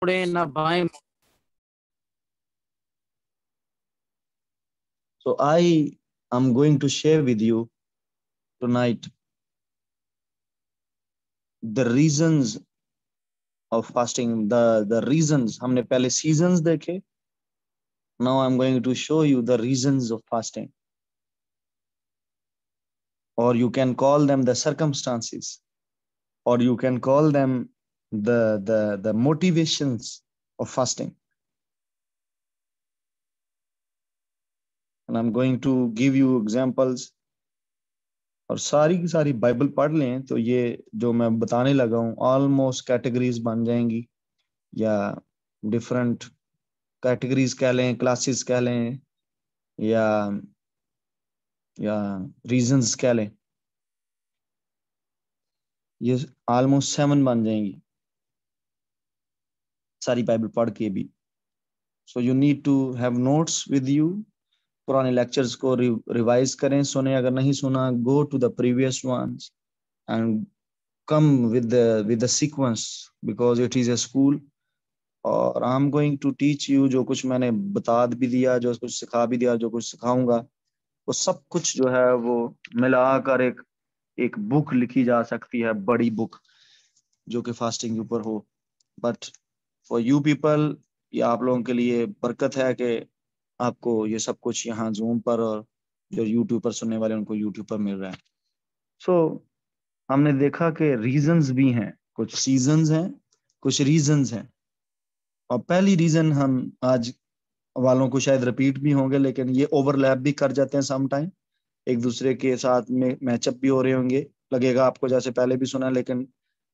मुड़े ना बाएं। So I am going to share with you tonight the reasons of fasting. The reasons. हमने पहले seasons देखे. Now I'm going to show you the reasons of fasting, or you can call them the circumstances, or you can call them the motivations of fasting. And I'm going to give you examples. और सारी की सारी Bible पढ़ लें तो ये जो मैं बताने लगा हूँ ऑलमोस्ट कैटेगरीज बन जाएंगी, या डिफरेंट कैटेगरीज कह लें, क्लासेस कह लें, या रीजंस कह लें. ये ऑलमोस्ट 7 बन जाएंगी सारी बाइबल पढ़ के भी. So you need to have notes with you. पुराने लेक्चर्स को रिवाइज करें, सुने. अगर नहीं सुना, go to the previous ones and come with the sequence because it is a school. और I am going to teach you, जो कुछ मैंने बता भी दिया, जो कुछ सिखा भी दिया, जो कुछ सिखाऊंगा, वो सब कुछ जो है वो मिलाकर एक बुक लिखी जा सकती है, बड़ी बुक जो कि फास्टिंग के ऊपर हो. बट फॉर यू पीपल, ये आप लोगों के लिए बरकत है कि आपको ये सब कुछ यहाँ जूम पर, और जो यूट्यूब पर सुनने वाले उनको यूट्यूब पर मिल रहा है. सो हमने देखा कि रीजंस भी हैं, कुछ सीजन्स हैं, कुछ रीजंस हैं. और पहली रीजन हम आज वालों को शायद रिपीट भी होंगे, लेकिन ये ओवरलैप भी कर जाते हैं सम टाइम, एक दूसरे के साथ में मैचअप भी हो रहे होंगे. लगेगा आपको जैसे पहले भी सुना, लेकिन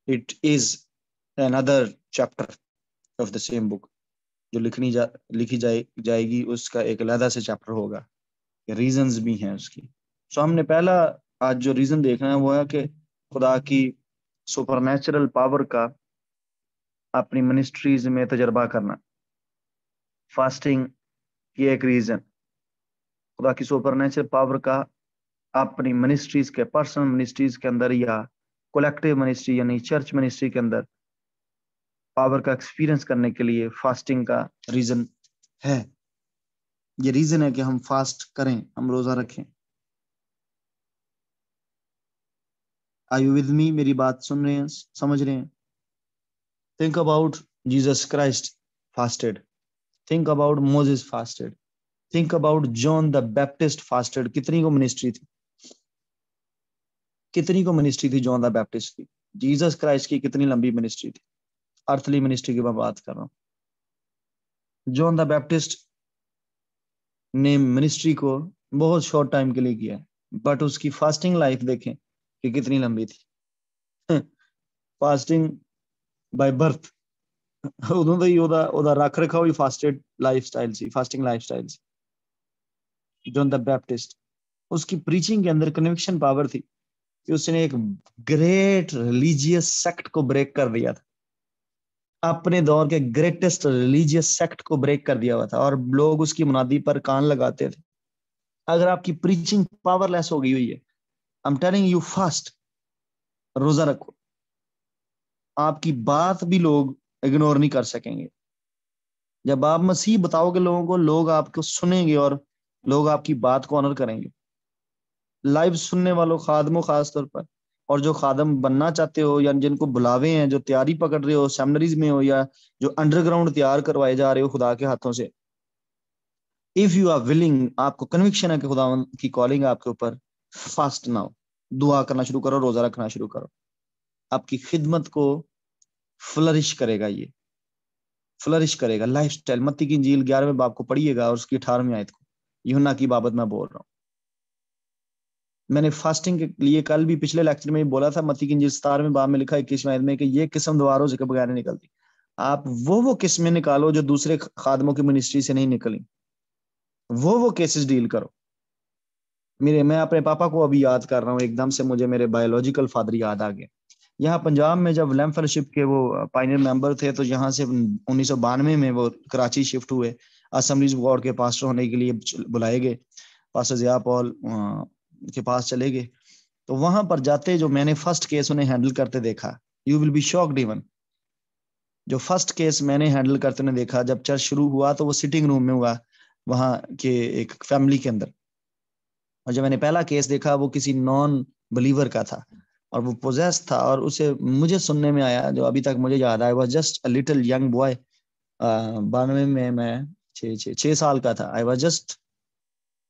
it is another chapter of the same book. जो लिखी जाएगी उसका एक अलग से चैप्टर होगा. रीजंस भी हैं उसकी. सो हमने पहला आज जो रीजन देखना है वो है कि खुदा की सुपरनैचुरल पावर का अपनी मिनिस्ट्रीज में तजर्बा करना. फास्टिंग की एक रीजन, खुदा की सुपरनैचुरल पावर का अपनी मिनिस्ट्रीज के, पर्सनल मिनिस्ट्रीज के अंदर या कलेक्टिव मिनिस्ट्री यानी चर्च मिनिस्ट्री के अंदर पावर का एक्सपीरियंस करने के लिए फास्टिंग का रीजन है. ये रीजन है कि हम फास्ट करें, हम रोजा रखें. Are you with me? मेरी बात सुन रहे हैं, समझ रहे हैं? Think about Jesus Christ fasted. Think about Moses fasted. Think about John the Baptist fasted. कितनी को मिनिस्ट्री थी, कितनी को मिनिस्ट्री थी जॉन द बैप्टिस्ट की. जीसस क्राइस्ट की कितनी लंबी मिनिस्ट्री थी. अर्थली मिनिस्ट्री की मैं बात कर रहा हूँ. जॉन द बैप्टिस्ट ने मिनिस्ट्री को बहुत शॉर्ट टाइम के लिए किया, बट उसकी फास्टिंग लाइफ देखें कि कितनी लंबी थी. Fasting by birth. उदों ਦਾ ਹੀ ਉਹਦਾ ਰੱਖ ਰਖਾਓ ਹੀ फास्टेड लाइफस्टाइल ਸੀ, फास्टिंग लाइफस्टाइल ਸੀ. जॉन द बैप्टिस्ट, उसकी प्रीचिंग के अंदर कन्विक्शन पावर थी कि उसने एक ग्रेट रिलीजियस सेक्ट को ब्रेक कर दिया था. अपने दौर के ग्रेटेस्ट रिलीजियस सेक्ट को ब्रेक कर दिया हुआ था, और लोग उसकी मुनादी पर कान लगाते थे. अगर आपकी प्रीचिंग पावरलेस हो गई हुई है, आई एम टेलिंग यू, फास्ट, रोजा रखो. आपकी बात भी लोग इग्नोर नहीं कर सकेंगे. जब आप मसीह बताओगे लोगों को, लोग आपको सुनेंगे और लोग आपकी बात को ऑनर करेंगे. लाइव सुनने वालों, खादमों खास तौर पर, और जो खादम बनना चाहते हो या जिनको बुलावे हैं, जो तैयारी पकड़ रहे हो, सेमिनरीज में हो, या जो अंडरग्राउंड तैयार करवाए जा रहे हो खुदा के हाथों से, इफ यू आर विलिंग, आपको कन्विक्शन है कि खुदा की कॉलिंग है आपके ऊपर, फास्ट नाउ. दुआ करना शुरू करो, रोजा रखना शुरू करो. आपकी खिदमत को फ्लरिश करेगा, ये फ्लरिश करेगा. लाइफस्टाइल, मत्ती की इंजील 11वें बाब को पढ़िएगा और उसकी 18वीं आयत को, यूहन्ना की बाबत मैं बोल रहा हूँ. मैंने फास्टिंग के लिए कल भी पिछले लेक्चर में बोला था, मत्ती की इंजील 17वें बाब में लिखा है 21वें आयत में कि ये किस्म द्वारों से बगैर नहीं निकलती. आप वो किस्में निकालो जो दूसरे खादमों की मिनिस्ट्री से नहीं निकली. वो केसेस डील करो. मैं अपने पापा को अभी याद कर रहा हूँ, एकदम से मुझे मेरे बायोलॉजिकल फादर याद आ गए. यहाँ पंजाब में जब लैम्प फेलोशिप के वो पायनियर मेंबर थे, तो यहाँ से 1992 में वो कराची शिफ्ट हुए, असेंबलीज गॉड के पास्टर होने के लिए बुलाए गए. पास्टर जिया पॉल के पास चले गए. तो वहां पर जाते जो मैंने फर्स्ट केस उन्हें हैंडल करते देखा, you will be shocked even. जो फर्स्ट केस मैंने हैंडल करते हुए देखा, जब चर्च शुरू हुआ तो वो सिटिंग रूम में हुआ, वहां के एक फैमिली के अंदर। और जब मैंने पहला केस देखा वो किसी नॉन बिलीवर का था और वो पोजेस था, और उसे मुझे सुनने में आया, जो अभी तक मुझे याद है, was just a little young boy. 92 में मैं 6 साल का था। I was just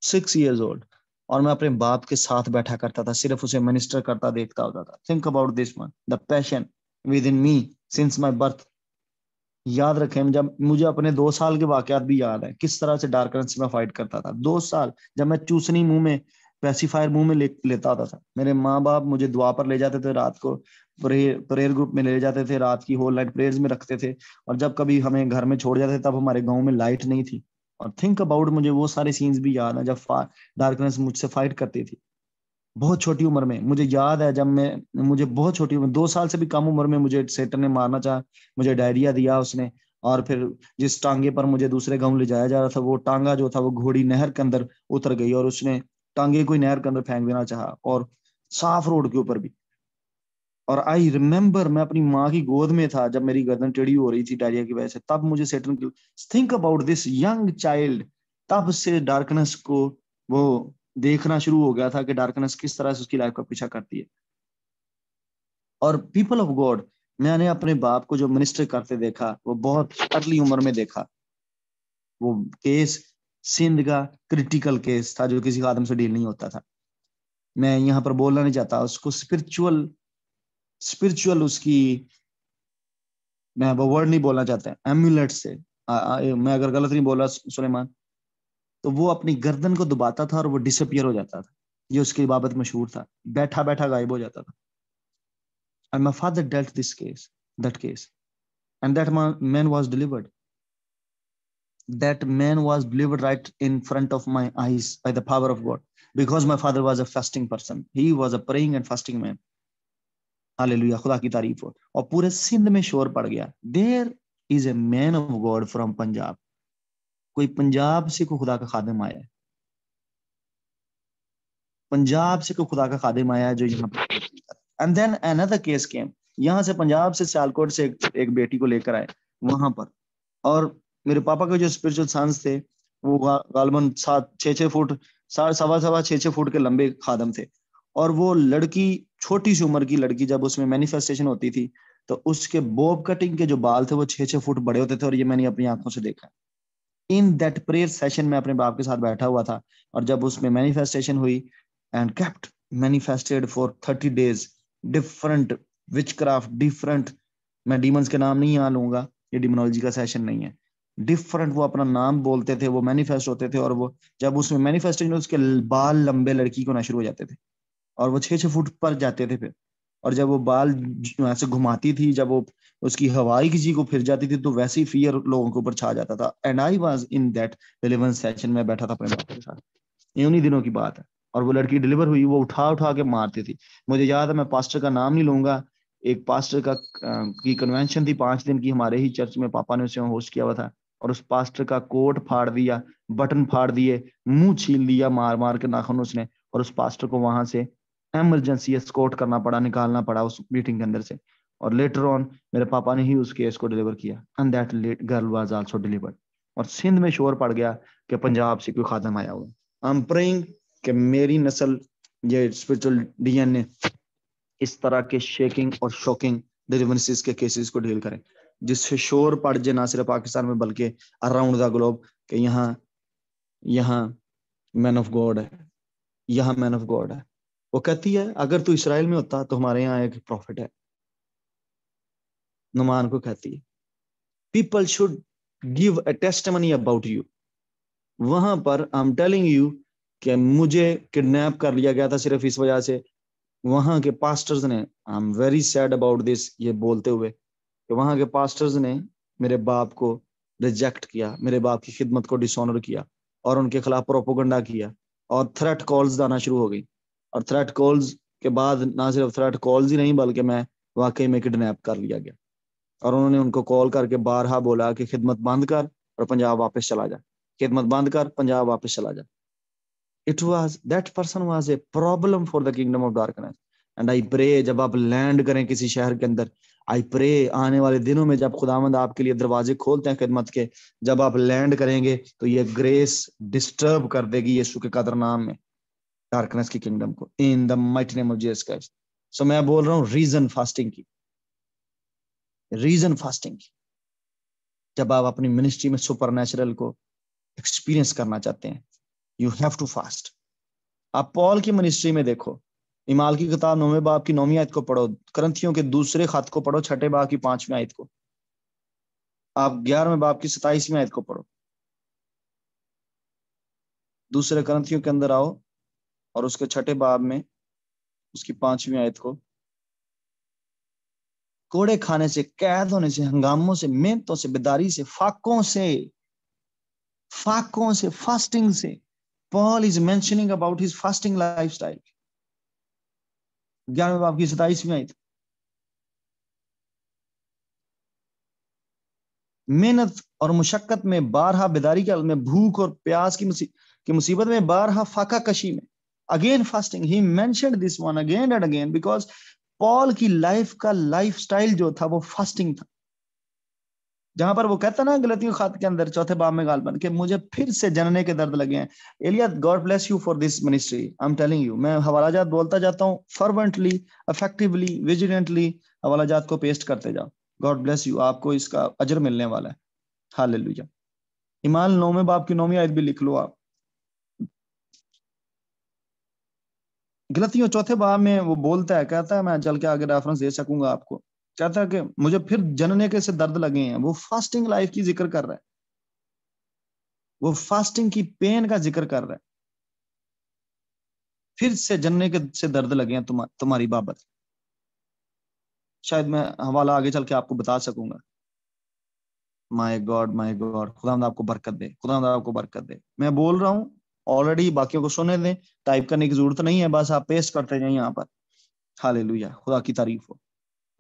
6 years old। और मैं अपने बाप के साथ बैठा करता था, सिर्फ उसे मिनिस्टर करता देखता होता था। Think about this one, the passion with in me since my birth. याद रखें, जब मुझे अपने 2 साल के वाकयात भी याद है, किस तरह से डार्कनेस में फाइट करता था। 2 साल, जब मैं चूसनी मुंह में, पैसिफायर मुंह में लेता होता था। मेरे माँ बाप मुझे दुआ पर ले जाते थे रात को, प्रेयर ग्रुप में ले जाते थे, रात की होल नाइट प्रेयर्स में रखते थे। और जब कभी हमें घर में छोड़ जाते थे, तब हमारे गाँव में लाइट नहीं थी। और थिंक अबाउट, मुझे वो सारे सीन्स भी याद है जब डार्कनेस मुझसे फाइट करती थी। बहुत छोटी उम्र में मुझे याद है, जब मैं मुझे बहुत छोटी उम्र, 2 साल से भी कम उम्र में मुझे सेटन ने मारना चाहा, मुझे डायरिया दिया उसने। और फिर जिस टांगे पर मुझे दूसरे गांव ले जाया जा रहा था, वो टांगा जो था वो घोड़ी नहर के अंदर उतर गई, और उसने टांगे को नहर के अंदर फेंक देना चाहा, और साफ रोड के ऊपर भी। और आई रिमेम्बर, मैं अपनी माँ की गोद में था जब मेरी गर्दन टेढ़ी हो रही थी डायरिया की वजह से, तब मुझे सेटन की। Think about this young child. तब से डार्कनेस को वो देखना शुरू हो गया था कि डार्कनेस किस तरह से उसकी लाइफ का पीछा करती है। और पीपल ऑफ गॉड, मैंने अपने बाप को जो मिनिस्टर करते देखा, वो बहुत अर्ली उम्र में देखा। वो केस सिंध का क्रिटिकल केस था, जो किसी आदम से डील नहीं होता था। मैं यहाँ पर बोलना नहीं चाहता उसको, स्पिरिचुअल स्पिरिचुअल उसकी, मैं वो वर्ड नहीं बोलना चाहता, एम्यूलेट से। मैं अगर गलत नहीं बोला सुलेमान, तो वो अपनी गर्दन को दबाता था और वो डिसअपियर हो जाता था। ये उसकी बाबत मशहूर था, बैठा बैठा गायब हो जाता था। And my father dealt that case, and that man was delivered. That man was delivered right in front of my eyes by the power of God, because my father was a fasting person. He was a praying and fasting man. Hallelujah, खुदा की तारीफ हो। और पूरे सिंध में शोर पड़ गया, there is a man of God from Punjab. कोई पंजाब से कोई खुदा का खादिम आया है, पंजाब से कोई खुदा का खादिम आया है जो यहाँ पर। And then another case came, यहाँ से पंजाब से सियालकोट से एक बेटी को लेकर आए वहां पर। और मेरे पापा के जो स्पिरिचुअल सन्स थे, वो गालबन 7-6 फुट, 6.25 6 फुट के लंबे खादम थे। और वो लड़की, छोटी सी उम्र की लड़की, जब उसमें मैनिफेस्टेशन होती थी, तो उसके बॉब कटिंग के जो बाल थे वो 6-6 फुट बड़े होते थे, और ये मैंने अपनी आंखों से देखा। इन दैट प्रेयर सेशन में अपने बाप के साथ बैठा हुआ था, और जब उसमें मैनिफेस्टेशन हुई, and kept manifested for 30 days, different witchcraft, different, मैं डीमंस के नाम नहीं यहाँ लूंगा, ये डिमोनोलॉजी का सेशन नहीं है। डिफरेंट वो अपना नाम बोलते थे, वो मैनिफेस्ट होते थे, और वो जब उसमें मैनिफेस्टेशन, उसके बाल लंबे लड़की को ना शुरू हो जाते थे, और वो 6-6 फुट पर जाते थे फिर। और जब वो बाल ऐसे घुमाती थी, जब वो उसकी हवाई किसी को फिर जाती थी, तो वैसे ही फियर लोगों के ऊपर छा जाता था। And I was in that deliverance session में बैठा था अपने बाप के साथ। ये उन्हीं दिनों की बात है। और वो लड़की डिलीवर हुई, वो उठा उठा के मारती थी। मुझे याद है, मैं पास्टर का नाम नहीं लूंगा, एक पास्टर का की कन्वेंशन थी 5 दिन की हमारे ही चर्च में, पापा ने उसे होस्ट किया हुआ था। और उस पास्टर का कोट फाड़ दिया, बटन फाड़ दिए, मुंह छील दिया मार मार के नाखून उसने। और उस पास्टर को वहां से इमरजेंसी एस्कॉर्ट करना पड़ा, निकालना पड़ा उस मीटिंग के अंदर से। और लेटर ऑन मेरे पापा ने ही उस केस को डिलीवर किया, and that girl was also delivered. और सिंध में शोर पड़ गया कि पंजाब से कोई खादम आया हुआ। आई एम प्रेइंग कि मेरी नस्ल, ये स्पिरिचुअल डीएनए, इस तरह के शेकिंग और शॉकिंग डिलीवरेंसेस के केसेस को डील करें, जिससे शोर पड़ जाए ना सिर्फ पाकिस्तान में बल्कि अराउंड द ग्लोब, कि यहाँ यहाँ मैन ऑफ गॉड है, यहाँ मैन ऑफ गॉड है। वो कहती है, अगर तू इसराइल में होता तो हमारे यहाँ एक प्रॉफिट है। नुमान को कहती है, people should give a testimony about you. वहां पर आई एम टेलिंग यू कि मुझे किडनैप कर लिया गया था सिर्फ इस वजह से। वहां के पास्टर्स ने, I am very sad about this, ये बोलते हुए, कि वहां के पास्टर्स ने मेरे बाप को रिजेक्ट किया, मेरे बाप की खिदमत को डिसऑनर किया, और उनके खिलाफ प्रोपोगंडा किया, और थ्रेट कॉल्स आना शुरू हो गई। और थ्रेट कॉल्स के बाद ना सिर्फ थ्रेट कॉल्स ही नहीं, बल्कि मैं वाकई में किडनैप कर लिया गया। और उन्होंने उनको कॉल करके बारहा बोला कि खिदमत बंद कर और पंजाब वापस चला जा, खिदमत बंद कर, पंजाब वापस चला जा। It was, that person was a problem for the kingdom of darkness. And I pray, जब आप लैंड करें किसी शहर के अंदर, आई प्रे आने वाले दिनों में जब खुदावंद आपके लिए दरवाजे खोलते हैं खिदमत के, जब आप लैंड करेंगे तो ये ग्रेस डिस्टर्ब कर देगी यीशु के कदर नाम में डार्कनेस की किंगडम को, in the mighty name of Jesus Christ. So मैं बोल रहा हूँ रीजन फास्टिंग की, रीजन फास्टिंग की, जब आप अपनी मिनिस्ट्री में सुपरनैचुरल को एक्सपीरियंस करना चाहते हैं, यू हैव टू फास्ट। आप पॉल की मिनिस्ट्री में देखो, इमाल की किताब 9वें बाब की 9वीं आयत को पढ़ो, करंथियों के दूसरे खत को पढ़ो 6ठे बाब की 5वीं आयत को, आप 11वें बाब की 27वीं आयत को पढ़ो, दूसरे करंथियों के अंदर आओ और उसके 6ठे बाब में उसकी 5वीं आयत को, कोड़े खाने से, कैद होने से, हंगामों से, मेहनतों से, बेदारी से, फाकों से, फास्टिंग से, Paul is mentioning about his fasting lifestyle. 11वें बाब की 27वीं आयत, मेहनत और मुशक्कत में, बारहा बेदारी के में, भूख और प्यास की मुसीबत में, बारहा फाका कशी में, again fasting. He mentioned this one again and again because Paul की लाइफ का लाइफस्टाइल जो था वो फास्टिंग था। जहां पर वो कहता ना गलतियों खात के अंदर 4थे बाब में गालबन के मुझे फिर से जनने के दर्द लगे हैं। एलिया, God bless you for this ministry, I am telling you. मैं हवालाजात बोलता जाता हूँ, फर्वेंटली, इफेक्टिवली, विजिलेंटली हवालाजात को पेस्ट करते जाओ। गॉड ब्लेस यू, आपको इसका अजर मिलने वाला है। हालेलुया। ईमान 9वें बाब की 9वीं आयत भी लिख लो आप। गलतियों 4थे बाब में वो बोलता है, कहता है, मैं चल के आगे रेफरेंस दे सकूंगा आपको, कहता है कि मुझे फिर जनने के से दर्द लगे हैं। वो फास्टिंग लाइफ की जिक्र कर रहा है, वो फास्टिंग की पेन का जिक्र कर रहा है। फिर से जनने के से दर्द लगे हैं तुम्हारी बाबत। शायद मैं हवाला आगे चल के आपको बता सकूंगा। माय गॉड, खुदा आपको बरकत दे, खुदा आपको बरकत दे। मैं बोल रहा हूँ ऑलरेडी, बाकियों को सुनने दें, टाइप करने की जरूरत नहीं है, बस आप पेस्ट करते जाए यहाँ पर। हालेलुया, खुदा की तारीफ हो।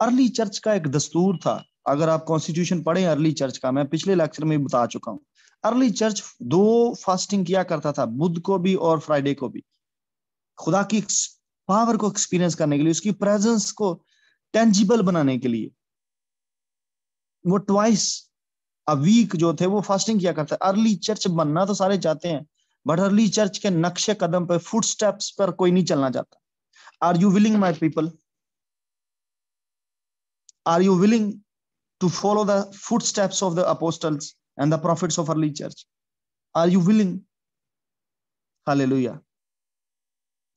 अर्ली चर्च का एक दस्तूर था, अगर आप कॉन्स्टिट्यूशन पढ़े अर्ली चर्च का, मैं पिछले लेक्चर में बता चुका हूँ। अर्ली चर्च 2 फास्टिंग किया करता था, बुध को भी और फ्राइडे को भी, खुदा की पावर को एक्सपीरियंस करने के लिए, उसकी प्रेजेंस को टेंजिबल बनाने के लिए। वो ट्वाइस अ वीक जो थे वो फास्टिंग किया करता है। अर्ली चर्च बनना तो सारे चाहते हैं, बट अर्ली चर्च के नक्शे कदम पे, फुट स्टेप्स पर कोई नहीं चलना चाहता। Are you willing my people? Are you willing to follow the footsteps of the apostles and the prophets of early church? Are you willing? Hallelujah,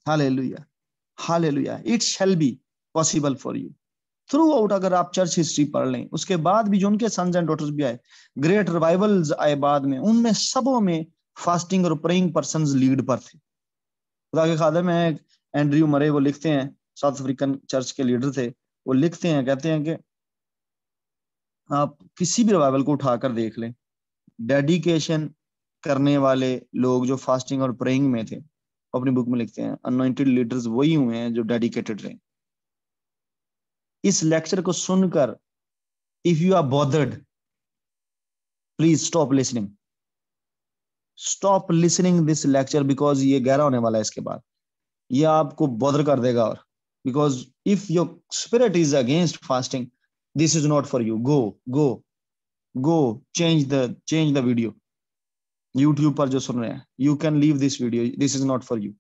hallelujah, hallelujah. It shall be possible for you through out. अगर आप church history पढ़ लें, उसके बाद भी जो उनके sons and daughters भी आए, ग्रेट रिवाइवल्स आए बाद में, उनमें सबों में फास्टिंग और प्रेइंग पर्संस लीड पर थे। खुदा के खादिम में एंड्रयू मरे, वो लिखते हैं, साउथ अफ्रीकन चर्च के लीडर थे, वो लिखते हैं, कहते हैं कि आप किसी भी रिवाइवल को उठाकर देख लें, डेडिकेशन करने वाले लोग जो फास्टिंग और प्रेइंग में थे, अपनी बुक में लिखते हैं अनॉइंटेड लीडर्स वही हुए हैं जो डेडिकेटेड रहे। इस लेक्चर को सुनकर if you are bothered, please stop listening, stop listening this lecture, because ये गहरा होने वाला है इसके बाद, ये आपको बॉदर कर देगा। और because if your spirit is against fasting, this is not for you. Go go go, change the video. YouTube पर जो सुन रहे हैं, you can leave this video, this is not for you,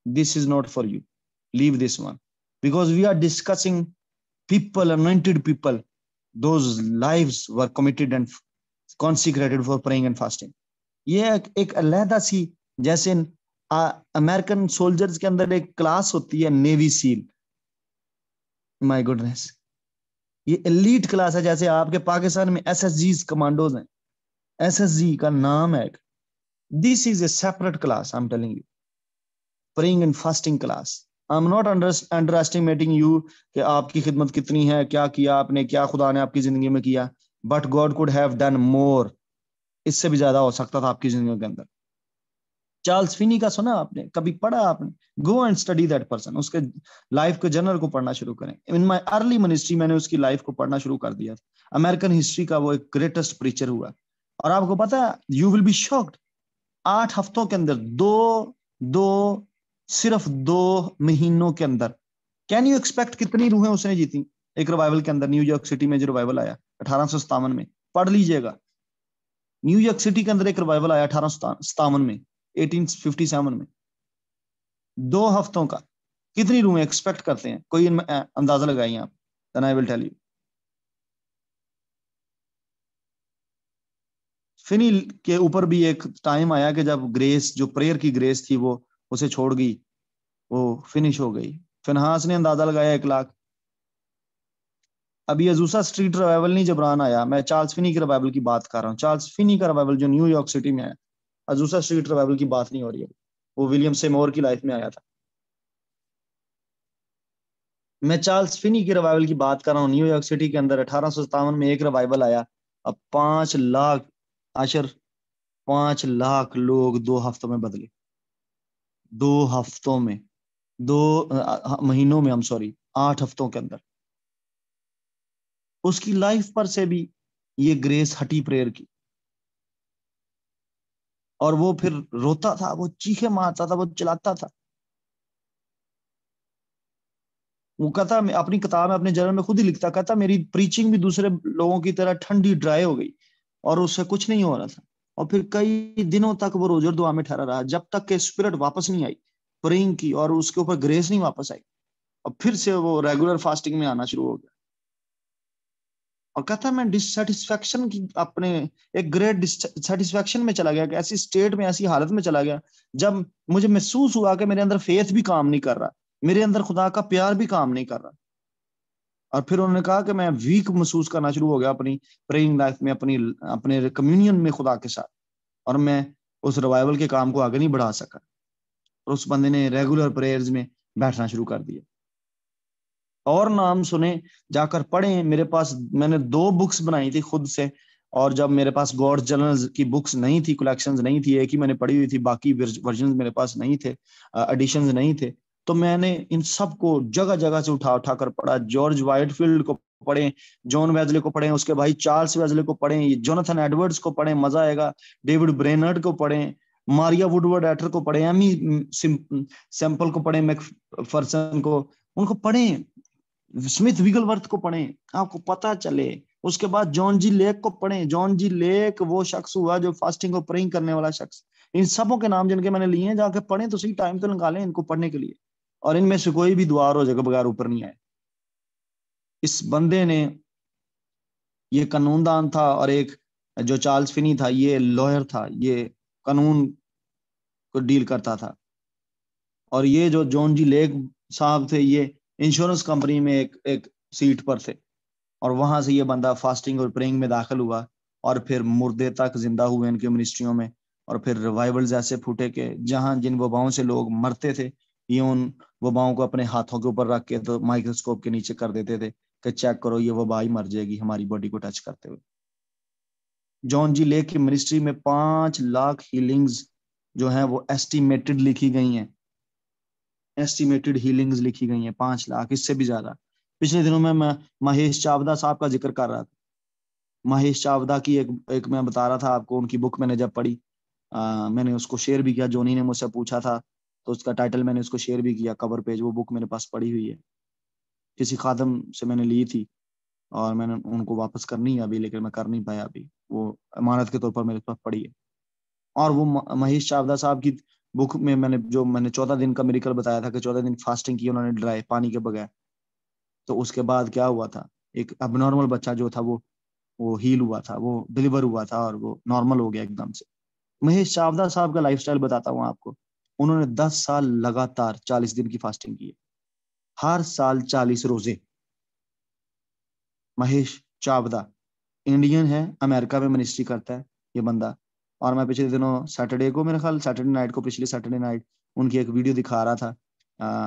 this is not for you, leave this one, because we are discussing people, anointed people, those lives were committed and consecrated for praying and fasting. ये एक अलहदा सी, जैसे American soldiers के अंदर एक class होती है navy seal, my goodness, ये एलीट क्लास है। जैसे आपके पाकिस्तान में एसएसजी कमांडोज हैं, एसएसजी का नाम है। This is a separate class, I am telling you, praying and fasting class. I am not under estimating you कि आपकी खिदमत कितनी है, क्या किया आपने, क्या खुदा ने आपकी जिंदगी में किया, but God could have done more. इससे भी ज्यादा हो सकता था आपकी जिंदगी के अंदर। चार्ल्स फिनी का सुना आपने, कभी पढ़ा आपने? Go and study that person, उसके लाइफ के जर्नल को पढ़ना शुरू करें। इन माय अर्ली मिनिस्ट्री मैंने उसकी लाइफ को पढ़ना शुरू कर दिया। अमेरिकन हिस्ट्री का वो एक ग्रेटेस्ट प्रीचर हुआ, और आपको पता है, यू विल बी शॉक्ड, 8 हफ्तों के अंदर, सिर्फ 2 महीनों के अंदर, कैन यू एक्सपेक्ट कितनी रूहें उसने जीती? एक रिवाइवल के अंदर न्यूयॉर्क सिटी में जो रिवाइवल आया 1857 में, पढ़ लीजिएगा। न्यूयॉर्क सिटी के अंदर एक रिवाइवल आया 1857 में, 1857 में, 2 हफ्तों का। कितनी रूहें एक्सपेक्ट करते हैं, कोई अंदाजा लगाइए आप, then I will tell you. Finney के ऊपर भी एक टाइम आया कि जब ग्रेस, जो प्रेयर की ग्रेस थी, वो उसे छोड़ गई, वो फिनिश हो गई। फिनहास ने अंदाजा लगाया 1 लाख। अभी अजूसा स्ट्रीट रिवाइवल नहीं जबरान आया, मैं चार्ल्स फिनी के रिवाइवल की बात कर रहा हूँ। चार्ल्स फिनी का रिवाइवल जो न्यूयॉर्क सिटी में आया, अजूसा स्ट्रीट रिवाइवल की बात नहीं हो रही है, वो विलियम सेमोर की लाइफ में आया था। मैं चार्ल्स फिनी की रिवाइवल की बात कर रहा हूँ। न्यूयॉर्क सिटी के अंदर 1857 में एक रिवाइवल आया। अब 5 लाख आशर, 5 लाख लोग 2 हफ्तों में बदले। 2 हफ्तों में, 2 महीनों में, हम सॉरी, 8 हफ्तों के अंदर। उसकी लाइफ पर से भी ये ग्रेस हटी प्रेयर की, और वो फिर रोता था, वो चीखे मारता था, वो चिल्लाता था। वो कहता, अपनी किताब में, अपने जर्नल में खुद ही लिखता, कहता मेरी प्रीचिंग भी दूसरे लोगों की तरह ठंडी ड्राई हो गई और उससे कुछ नहीं हो रहा था। और फिर कई दिनों तक वो रोजे दुआ में ठहरा रहा, जब तक के स्पिरिट वापस नहीं आई प्रेइंग की, और उसके ऊपर ग्रेस नहीं वापस आई। और फिर से वो रेगुलर फास्टिंग में आना शुरू हो गया। और कहता मैं डिससेटिस्फैक्शन की, अपने एक ग्रेट डिससेटिस्फैक्शन में चला गया, कि ऐसी स्टेट में, ऐसी हालत में चला गया जब मुझे महसूस हुआ कि मेरे अंदर फेथ भी काम नहीं कर रहा, मेरे अंदर खुदा का प्यार भी काम नहीं कर रहा। और फिर उन्होंने कहा कि मैं वीक महसूस करना शुरू हो गया अपनी प्रेइंग लाइफ में, अपनी अपने कम्युनियन में खुदा के साथ, और मैं उस रिवाइवल के काम को आगे नहीं बढ़ा सका। और उस बंदे ने रेगुलर प्रेयर्स में बैठना शुरू कर दिया। और नाम सुने, जाकर पढ़ें। मेरे पास, मैंने 2 बुक्स बनाई थी खुद से, और जब मेरे पास गॉड जर्नल्स की बुक्स नहीं थी, कलेक्शंस नहीं थी, एक ही मैंने पढ़ी हुई थी, बाकी वर्जन मेरे पास नहीं थे, एडिशंस नहीं थे, तो मैंने इन सब को जगह जगह से उठा उठा कर पढ़ा। जॉर्ज वाइटफील्ड को पढ़ें, जॉन वेजले को पढ़ें, उसके भाई चार्ल्स वेजले को पढ़ें, जोनाथन एडवर्ड्स को पढ़ें, मजा आएगा, डेविड ब्रेनर्ड को पढ़ें, मारिया वुडवर्ड एटर को पढ़ें, एमी सैंपल को पढ़ें, मैकफरसन को, उनको पढ़ें, स्मिथ विगलवर्थ को पढ़ें, आपको पता चले। उसके बाद जॉन जी लेक को पढ़ें। जॉन जी लेक वो शख्स हुआ जो फास्टिंग और प्रेइंग करने वाला शख्स। इन सबों के नाम जिनके मैंने लिए हैं, जाके पढ़ें तो सही, टाइम तो निकालें इनको पढ़ने के लिए। और इनमें से कोई भी दुआ हो जगह बगैर ऊपर नहीं आए। इस बंदे ने, ये कानूनदान था, और एक जो चार्ल्स फिनी था, ये लॉयर था, ये कानून को डील करता था। और ये जो जॉन जी लेक साहब थे, ये इंश्योरेंस कंपनी में एक सीट पर थे। और वहां से ये बंदा फास्टिंग और प्रेइंग में दाखिल हुआ, और फिर मुर्दे तक जिंदा हुए इनकी मिनिस्ट्रियों में। और फिर रिवाइवल्स ऐसे फूटे कि जहां जिन वबाओं से लोग मरते थे, ये उन वबाओं को अपने हाथों के ऊपर रख के तो माइक्रोस्कोप के नीचे कर देते थे कि चेक करो, ये वबा ही मर जाएगी हमारी बॉडी को टच करते हुए। जॉन जी लेक की मिनिस्ट्री में 5 लाख हीलिंग्स जो हैं वो एस्टिमेटेड लिखी गई हैं, एस्टिमेटेड हीलिंग्स लिखी गई हैं 5 लाख, इससे भी ज्यादा। पिछले दिनों में मैं महेश चावदा साहब का जिक्र कर रहा था। महेश चावदा की एक मैं बता रहा था आपको, उनकी बुक मैंने जब पढ़ी, मैंने उसको शेयर भी किया। जोनी ने मुझसे पूछा था तो उसका टाइटल मैंने उसको शेयर भी किया, कवर पेज। वो बुक मेरे पास पड़ी हुई है, किसी खादम से मैंने ली थी, और मैंने उनको वापस करनी है अभी, लेकिन मैं कर नहीं पाया अभी। वो अमानत के तौर पर मेरे पास पड़ी है। और वो महेश चावदा साहब की बुक में मैंने 14 दिन का मिरेकल बताया था, कि 14 दिन फास्टिंग की उन्होंने ड्राई पानी के बगैर। तो उसके बाद क्या हुआ था, एक अबनॉर्मल बच्चा जो था वो हील हुआ था, वो डिलीवर हुआ था, और वो नॉर्मल हो गया एकदम से। महेश चावदा साहब का लाइफस्टाइल बताता हूँ आपको। उन्होंने 10 साल लगातार 40 दिन की फास्टिंग की है, हर साल 40 रोजे। महेश चावदा इंडियन है, अमेरिका में मिनिस्ट्री करता है ये बंदा। और मैं पिछले दिनों सैटरडे को, मेरे ख्याल सैटरडे नाइट को, पिछले सैटरडे नाइट उनकी एक वीडियो दिखा रहा था,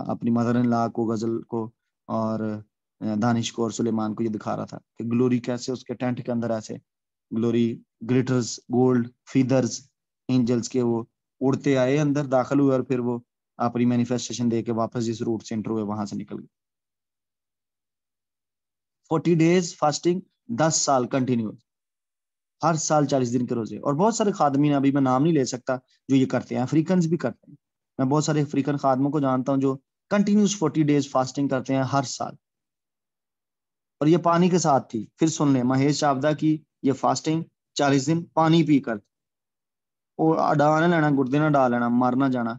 अपनी मदर इन लॉ को, गजल को, और दानिश को और सुलेमान को। ये दिखा रहा था कि ग्लोरी कैसे उसके टेंट के अंदर ऐसे glory, glitters, gold, feathers, angels के, वो उड़ते आए अंदर, दाखिल हुए, और फिर वो अपनी मैनिफेस्टेशन दे के वापस जिस रूट से एंटर हुए वहां से निकल गए। 40 डेज फास्टिंग, 10 साल कंटिन्यू, हर साल 40 दिन के रोजे। और बहुत सारे खादमीन, अभी मैं नाम नहीं ले सकता, जो ये करते हैं। अफ्रीकन भी करते हैं। मैं बहुत सारे अफ्रीकन खादमों को जानता हूँ जो कंटिन्यूस 40 डेज फास्टिंग करते हैं हर साल। और ये पानी के साथ थी। फिर सुन ले महेश चावदा की ये फास्टिंग 40 दिन पानी पी कर, और डाल लेना गुर्दे ना डाल लेना, मर ना जाना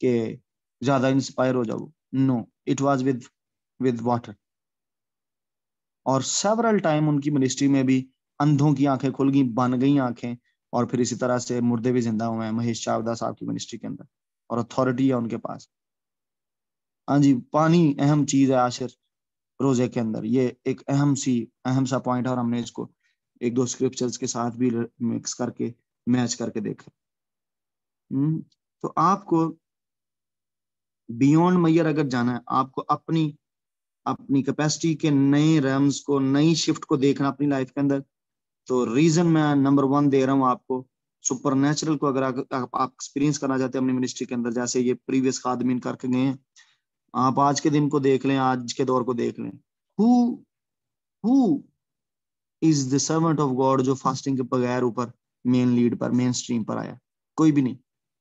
कि ज्यादा इंस्पायर हो जाओ। No, it was with water. और सेवरल टाइम उनकी मिनिस्ट्री में भी अंधों की आंखें खुल गई, बन गई आंखें, और फिर इसी तरह से मुर्दे भी जिंदा हुए हैं महेश चावदा साहब की मिनिस्ट्री के अंदर, और अथॉरिटी है उनके पास। हाँ जी, पानी अहम चीज है आशिर रोजे के अंदर, ये एक अहम सा पॉइंट है, और हमने इसको एक दो स्क्रिप्चर्स के साथ भी मिक्स करके मैच करके देखा। तो आपको बियॉन्ड मैयर अगर जाना है, आपको अपनी अपनी कैपेसिटी के नए रैम्स को, नई शिफ्ट को देखना अपनी लाइफ के अंदर, तो रीजन मैं नंबर 1 दे रहा हूँ आपको। सुपर नेचुरल को अगर आप एक्सपीरियंस करना चाहते हैं अपनी मिनिस्ट्री के अंदर, जैसे ये प्रीवियस खादमीन करके गए हैं, आप आज के दिन को देख लें, आज के दौर को देख लें। Who who is the servant of God जो फास्टिंग के बगैर ऊपर मेन लीड पर, मेन स्ट्रीम पर आया? कोई भी नहीं।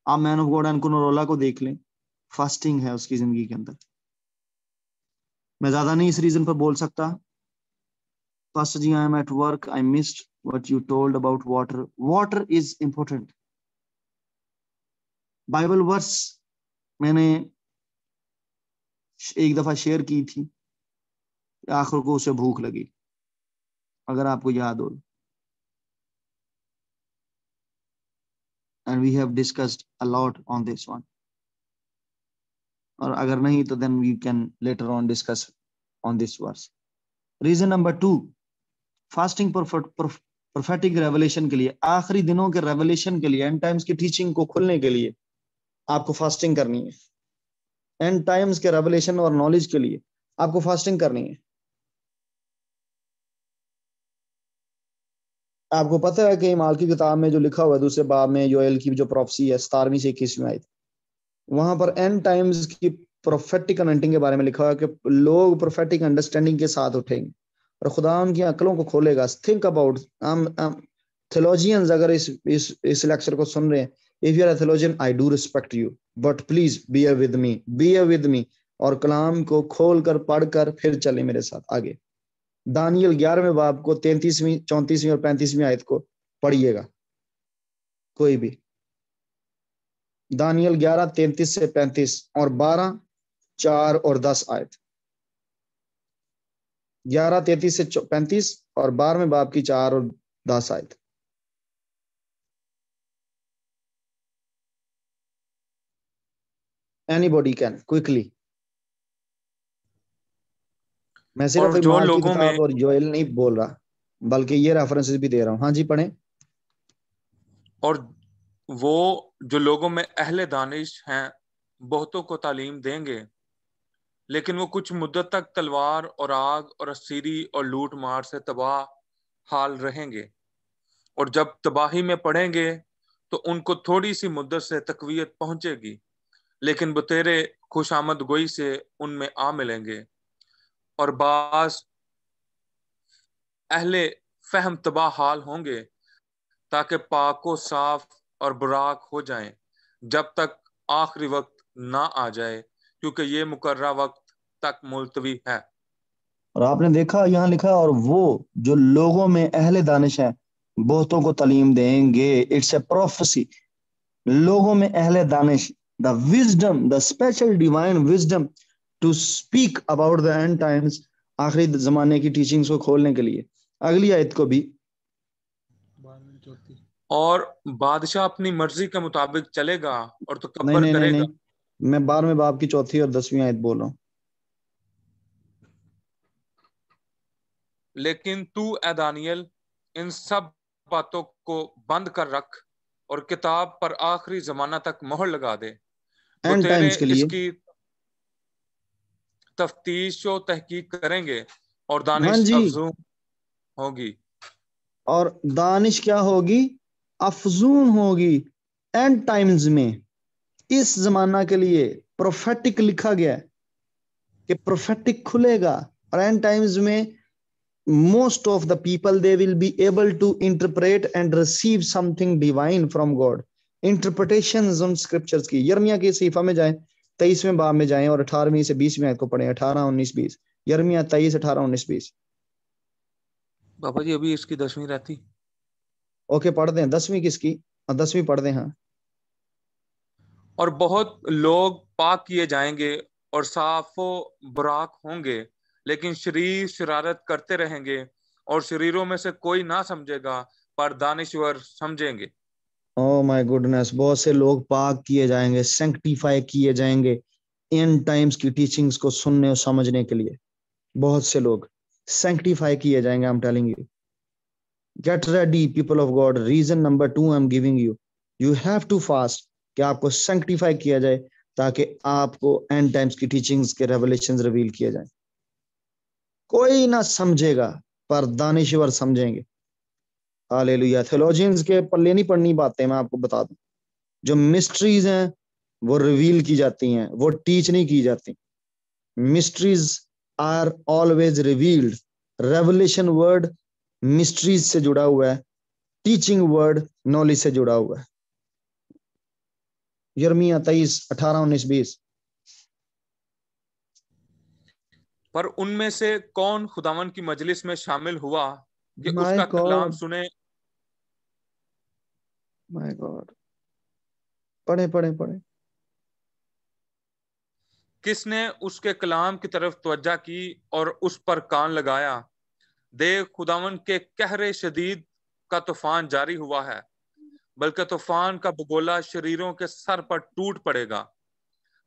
आप man of God Enco Narola को देख लें, फास्टिंग है उसकी जिंदगी के अंदर। मैं ज्यादा नहीं इस रीजन पर बोल सकता। Pastor ji, I am at work. I missed what you told about water. Water is important. Bible verse मैंने एक दफा शेयर की थी, आखिर को उसे भूख लगी, अगर आपको याद हो। And we have discussed a lot on this one. और अगर नहीं तो then we can later on discuss on this verse. Reason number 2, fasting prophetic revelation के लिए, आखिरी दिनों के रेवलेशन के लिए, एंड टाइम्स की टीचिंग को खुलने के लिए आपको फास्टिंग करनी है। एंड टाइम्स के रेवलेशन और नॉलेज के लिए आपको फास्टिंग करनी है। आपको पता है कि माल की किताब में जो लिखा हुआ है दूसरे बाब में, योएल की जो प्रोफेसी है 17वीं से 21वीं आयत, वहां पर एंड टाइम्स की प्रोफेटिक अनंटिंग के बारे में लिखा हुआ है कि लोग प्रोफेटिक अंडरस्टैंडिंग के साथ उठेंगे और खुदा उनकी अक्लों को खोलेगा। थिंक अबाउट theologians अगर इस लेक्चर को सुन रहे हैं, if you are a theologian, I do respect you, but please bear with me और कलाम को खोल कर पढ़कर फिर चले मेरे साथ आगे। दानियल 11वें बाब को 33वीं 34वीं और 35वीं आयत को पढ़िएगा कोई भी। दानियल 11 33 से 35 और 12 4 और 10 आयत, 11 33 से 35 और 12वें बाब की 4 और 10 आयत। Anybody can quickly. मैं सिर्फ माल की किताब और योएल नहीं बोल रहा, बल्कि ये रेफरेंसेस भी दे रहा हूं। हाँ जी, पढ़ें। और वो जो लोगों में अहले दानिश हैं बहुतों को तालीम देंगे, लेकिन वो कुछ मुद्दत तक तलवार और आग और असीरी और लूट मार से तबाह हाल रहेंगे, और जब तबाही में पड़ेंगे तो उनको थोड़ी सी मुद्दत से तकवीयत पहुंचेगी, लेकिन बतेरे खुशामद गोई से उनमें आ मिलेंगे, और बाज अहले फहम तबाह हाल होंगे ताकि पाको साफ और बुराक हो जाएं जब तक आखिरी वक्त ना आ जाए, क्योंकि ये मुकर्रा वक्त तक मुलतवी है। और आपने देखा यहाँ लिखा, और वो जो लोगों में अहले दानिश हैं बहुतों को तालीम देंगे। It's a prophecy. लोगों में अहले दानिश, the wisdom, the special divine wisdom to speak about the end times, आखिरी जमाने की टीचिंग्स को खोलने के लिए। अगली आयत को भी, और बादशाह अपनी मर्जी के मुताबिक चलेगा और नहीं तकब्बर नहीं नहीं करेगा। नहीं, मैं 12वें बाब की 4 और 10वीं आयत बोल रहा हूँ। लेकिन तू ए दानियल इन सब बातों को बंद कर रख और किताब पर आखिरी जमाना तक मोहर लगा दे। वो एंड तेरे टाइम्स के लिए। इसकी तफ्तीश और तहकीक करेंगे और हाँ दानिश जी, अफजूं होगी। और दानिश क्या होगी? अफजून होगी। एंड टाइम्स में, इस जमाना के लिए प्रोफेटिक लिखा गया है कि प्रोफेटिक खुलेगा, और एंड टाइम्स में most of the people, they will be able to interpret and receive something divine from God. Interpretations on scriptures की। यर्मिया के सीफा में जाएं, 23वें बाब में जाएं और 18वीं से 20वीं आयत को पढ़ें। 18 19 20, यर्मिया 23 18 19 20। पापा जी अभी इसकी 10वीं रहती। ओके, पढ़ दें 10वीं किसकी? 10वीं पढ़ दें। हाँ, और बहुत लोग पाक किए जाएंगे और साफो बुराक होंगे, लेकिन शरीर शरारत करते रहेंगे, और शरीरों में से कोई ना समझेगा, पर दानिश्वर समझेंगे। ओ माय गुडनेस, बहुत से लोग पाक किए जाएंगे, सैंक्टिफाई किए जाएंगे इन टाइम्स की टीचिंग्स को सुनने और समझने के लिए। बहुत से लोग सैंक्टिफाई किए जाएंगे। I am telling you, get ready people of God. Reason number 2 I am giving you, you have to fast, कि आपको सैंक्टिफाई किया जाए ताकि आपको एंड टाइम्स की टीचिंग्स के रेवलेशंस रिवील किए जाए। कोई ना समझेगा, पर दानिश्वर समझेंगे। हालेलुया। थियोलॉजियंस के पल्ले नहीं पड़नी बातें, मैं आपको बता दूं। जो मिस्ट्रीज हैं वो रिवील की जाती हैं, वो टीच नहीं की जाती। Mysteries are always revealed. Revelation word mysteries से जुड़ा हुआ है, टीचिंग वर्ड नॉलेज से जुड़ा हुआ है। यिर्मयाह 23:18-19-20। पर उनमें से कौन खुदावन की मजलिस में शामिल हुआ कि माय उसका कलाम गॉड, सुने? माय गॉड, पढ़े पढ़े पढ़े। किसने उसके कलाम की तरफ तवज्जा की और उस पर कान लगाया? देख, खुदावन के कहरे शदीद का तूफान जारी हुआ है, बल्कि तूफान का बगोला शरीरों के सर पर टूट पड़ेगा।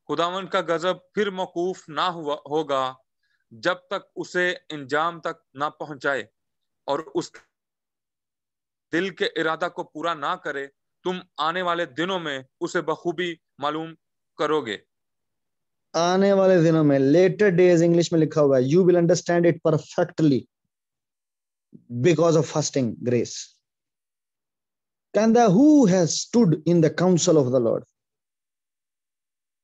खुदावन का गजब फिर मौकूफ ना हुआ होगा जब तक उसे इंजाम तक ना पहुंचाए और उस दिल के इरादा को पूरा ना करे। तुम आने वाले दिनों में उसे बखूबी मालूम करोगे। आने वाले दिनों में, लेटर डेज इंग्लिश में लिखा हुआ है, you will understand it perfectly because of fasting grace. कहता, who has stood in the council of the Lord?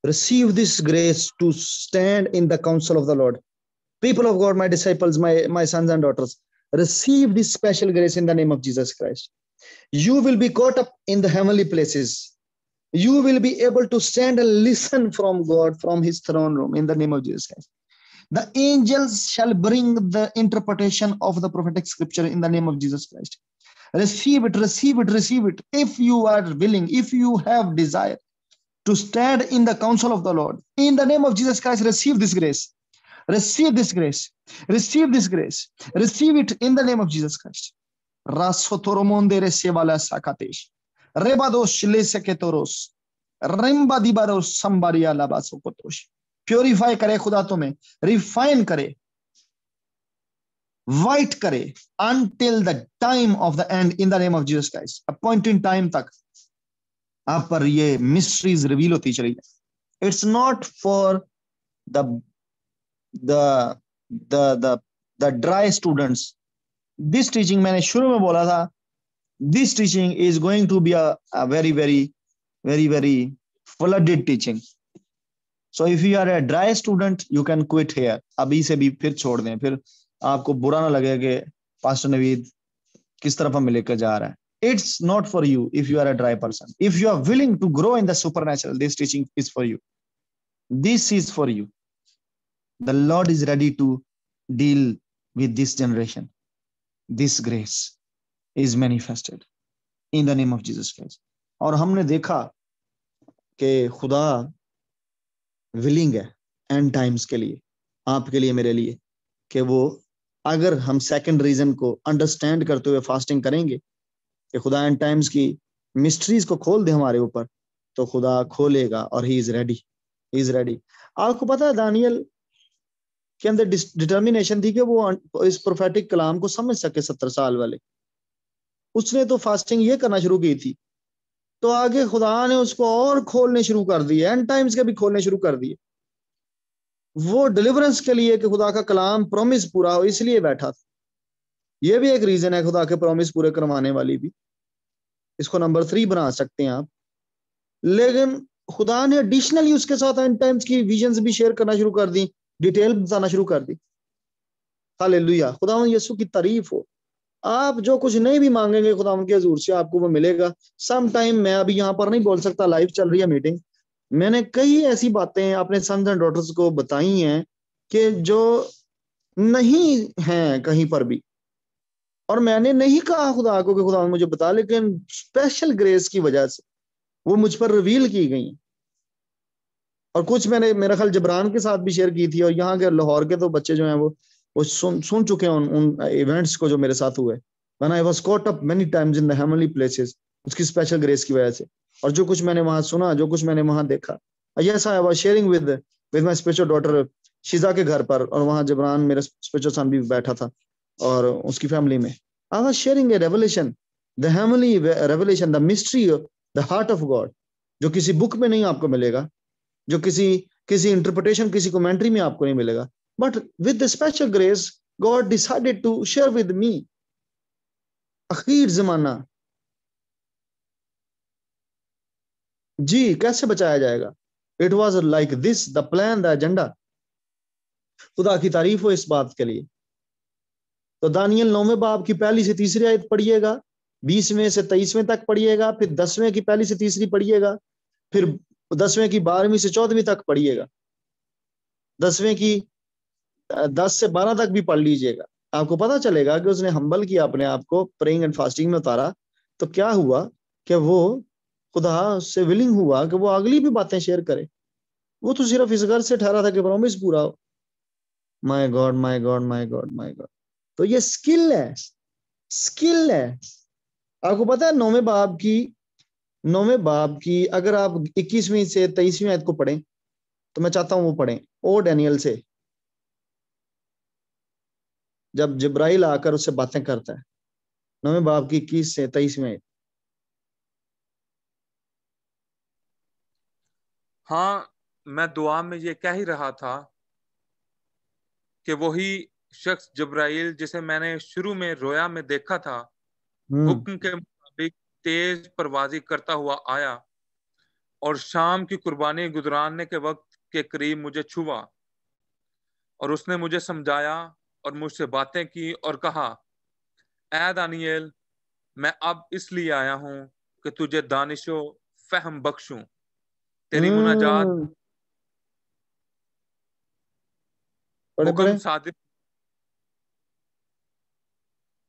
receive this grace to stand in the counsel of the Lord. People of God, my disciples, my sons and daughters, receive this special grace in the name of Jesus Christ. You will be caught up in the heavenly places. You will be able to stand and listen from God, from his throne room, in the name of Jesus Christ. The angels shall bring the interpretation of the prophetic scripture in the name of Jesus Christ. Receive it, receive it, receive it. If you are willing, if you have desire to stand in the counsel of the Lord, in the name of Jesus Christ, receive this grace. Receive this grace. Receive this grace. Receive it in the name of Jesus Christ. Rasotoromonde resevala sakatesh. Rebados leseketoros. Remba dibaros sambaria labasokotosh. Purify करे खुदा, तुम्हें refine करे, white करे, until the time of the end in the name of Jesus Christ. Appointed time तक आप पर ये mysteries reveal होती चली जाए। It's not for the the the the dry students. This teaching, मैंने शुरू में बोला था, this teaching is going to be a very very very very flooded teaching. So if you are a dry student, you can quit here. अभी से भी फिर छोड़ दें, फिर आपको बुरा ना लगे कि पास्टर नवीद किस तरफ हमें लेकर जा रहा है। It's not for you if you are a dry person. If you are willing to grow in the supernatural, this teaching is for you. This is for you. The Lord is ready to deal with this generation. This grace is manifested in the name of Jesus Christ. और हमने देखा कि खुदा willing है and times के लिए, आपके लिए, मेरे लिए, कि वो अगर हम सेकंड रीजन को अंडरस्टैंड करते हुए फास्टिंग करेंगे कि खुदा एंड टाइम्स की मिस्ट्रीज को खोल दे हमारे ऊपर, तो खुदा खोलेगा और he is ready, he is ready. आपको पता है दानियल के अंदर डिटर्मिनेशन थी कि वो इस प्रोफेटिक कलाम को समझ सके। 70 साल वाले, उसने तो फास्टिंग ये करना शुरू की थी, तो आगे खुदा ने उसको और खोलने शुरू कर दिए, एंड टाइम्स के भी खोलने शुरू कर दिए। वो डिलीवरेंस के लिए कि खुदा का कलाम प्रॉमिस पूरा हो, इसलिए बैठा था। ये भी एक रीजन है खुदा के प्रॉमिस पूरे करवाने वाली भी, इसको नंबर 3 बना सकते हैं आप। लेकिन खुदा ने एडिशनली उसके साथ एंड टाइम्स की विजन्स भी शेयर करना शुरू कर दी, डिटेल बताना शुरू कर दी। हालेलुया, खुदा यीशु की तारीफ हो। आप जो कुछ नहीं भी मांगेंगे खुदा के हजूर से, आपको वो मिलेगा। सम टाइम, मैं अभी यहाँ पर नहीं बोल सकता, लाइव चल रही है मीटिंग, मैंने कई ऐसी बातें अपने सन्स एंड डॉटर्स को बताई हैं कि जो नहीं हैं कहीं पर भी, और मैंने नहीं कहा खुदा को कि खुदा मुझे बता, लेकिन स्पेशल ग्रेस की वजह से वो मुझ पर रिवील की गई। और कुछ मैंने मेरा ख्याल जबरान के साथ भी शेयर की थी, और यहाँ के लाहौर के तो बच्चे जो हैं वो सुन चुके हैं उन इवेंट्स को जो मेरे साथ हुए। When I was caught up many times in the heavenly places, उसकी स्पेशल ग्रेस की वजह से। और जो कुछ मैंने वहां सुना, जो कुछ मैंने वहां देखा, yes I was sharing with my spiritual daughter Sheeza के घर पर, और वहां जबरान मेरा स्पिरिचुअल सन भी बैठा था और उसकी फैमिली में। I was sharing A revelation, the heavenly revelation, the mystery, the heart of God, जो किसी बुक में नहीं आपको मिलेगा, जो किसी इंटरप्रिटेशन, किसी कमेंट्री में आपको नहीं मिलेगा, but with the special grace God decided to share with me. आखिर जमाना जी कैसे बचाया जाएगा, it was like this the plan, the agenda. खुदा की तारीफ हो इस बात के लिए। तो दानियल 9वें बाब की पहली से तीसरी आयत पढ़िएगा, 20वें से 23वें तक पढ़िएगा, फिर 10वें की पहली से तीसरी पढ़िएगा, फिर 10वें की 12वीं से 14वीं तक पढ़िएगा, 10वें की 10 से 12 तक भी पढ़ लीजिएगा। आपको पता चलेगा कि उसने हम्बल किया अपने आप को, प्रेइंग एंड फास्टिंग में उतारा। तो क्या हुआ कि वो खुदा से विलिंग हुआ कि वो अगली भी बातें शेयर करे। वो तो सिर्फ इस घर से ठहरा था कि प्रॉमिस पूरा हो। My God, my God, my God, my God. तो ये स्किल है, स्किल है। आपको पता है 9वें बाब की अगर आप 21वीं से 23वीं आयत को पढ़ें, तो मैं चाहता हूं वो पढ़ें ओ डैनियल से, जब जिब्राइल आकर उससे बातें करता है। 9वें बाब की 21 से 23 में। हाँ, मैं दुआ में ये कह ही रहा था कि वही शख्स जब्राइल जिसे मैंने शुरू में रोया में देखा था, हम्म हुक्म के मुताबिक तेज परवाजी करता हुआ आया और शाम की कुर्बानी गुजराने के वक्त के करीब मुझे छुआ, और उसने मुझे समझाया और मुझसे बातें की और कहा, ऐ दानियल, मैं अब इसलिए आया हूं कि तुझे दानिशो फहम बख्शूं। तेरी मुनाजात हम्म पढ़े हुक्म पढ़े। सादिक,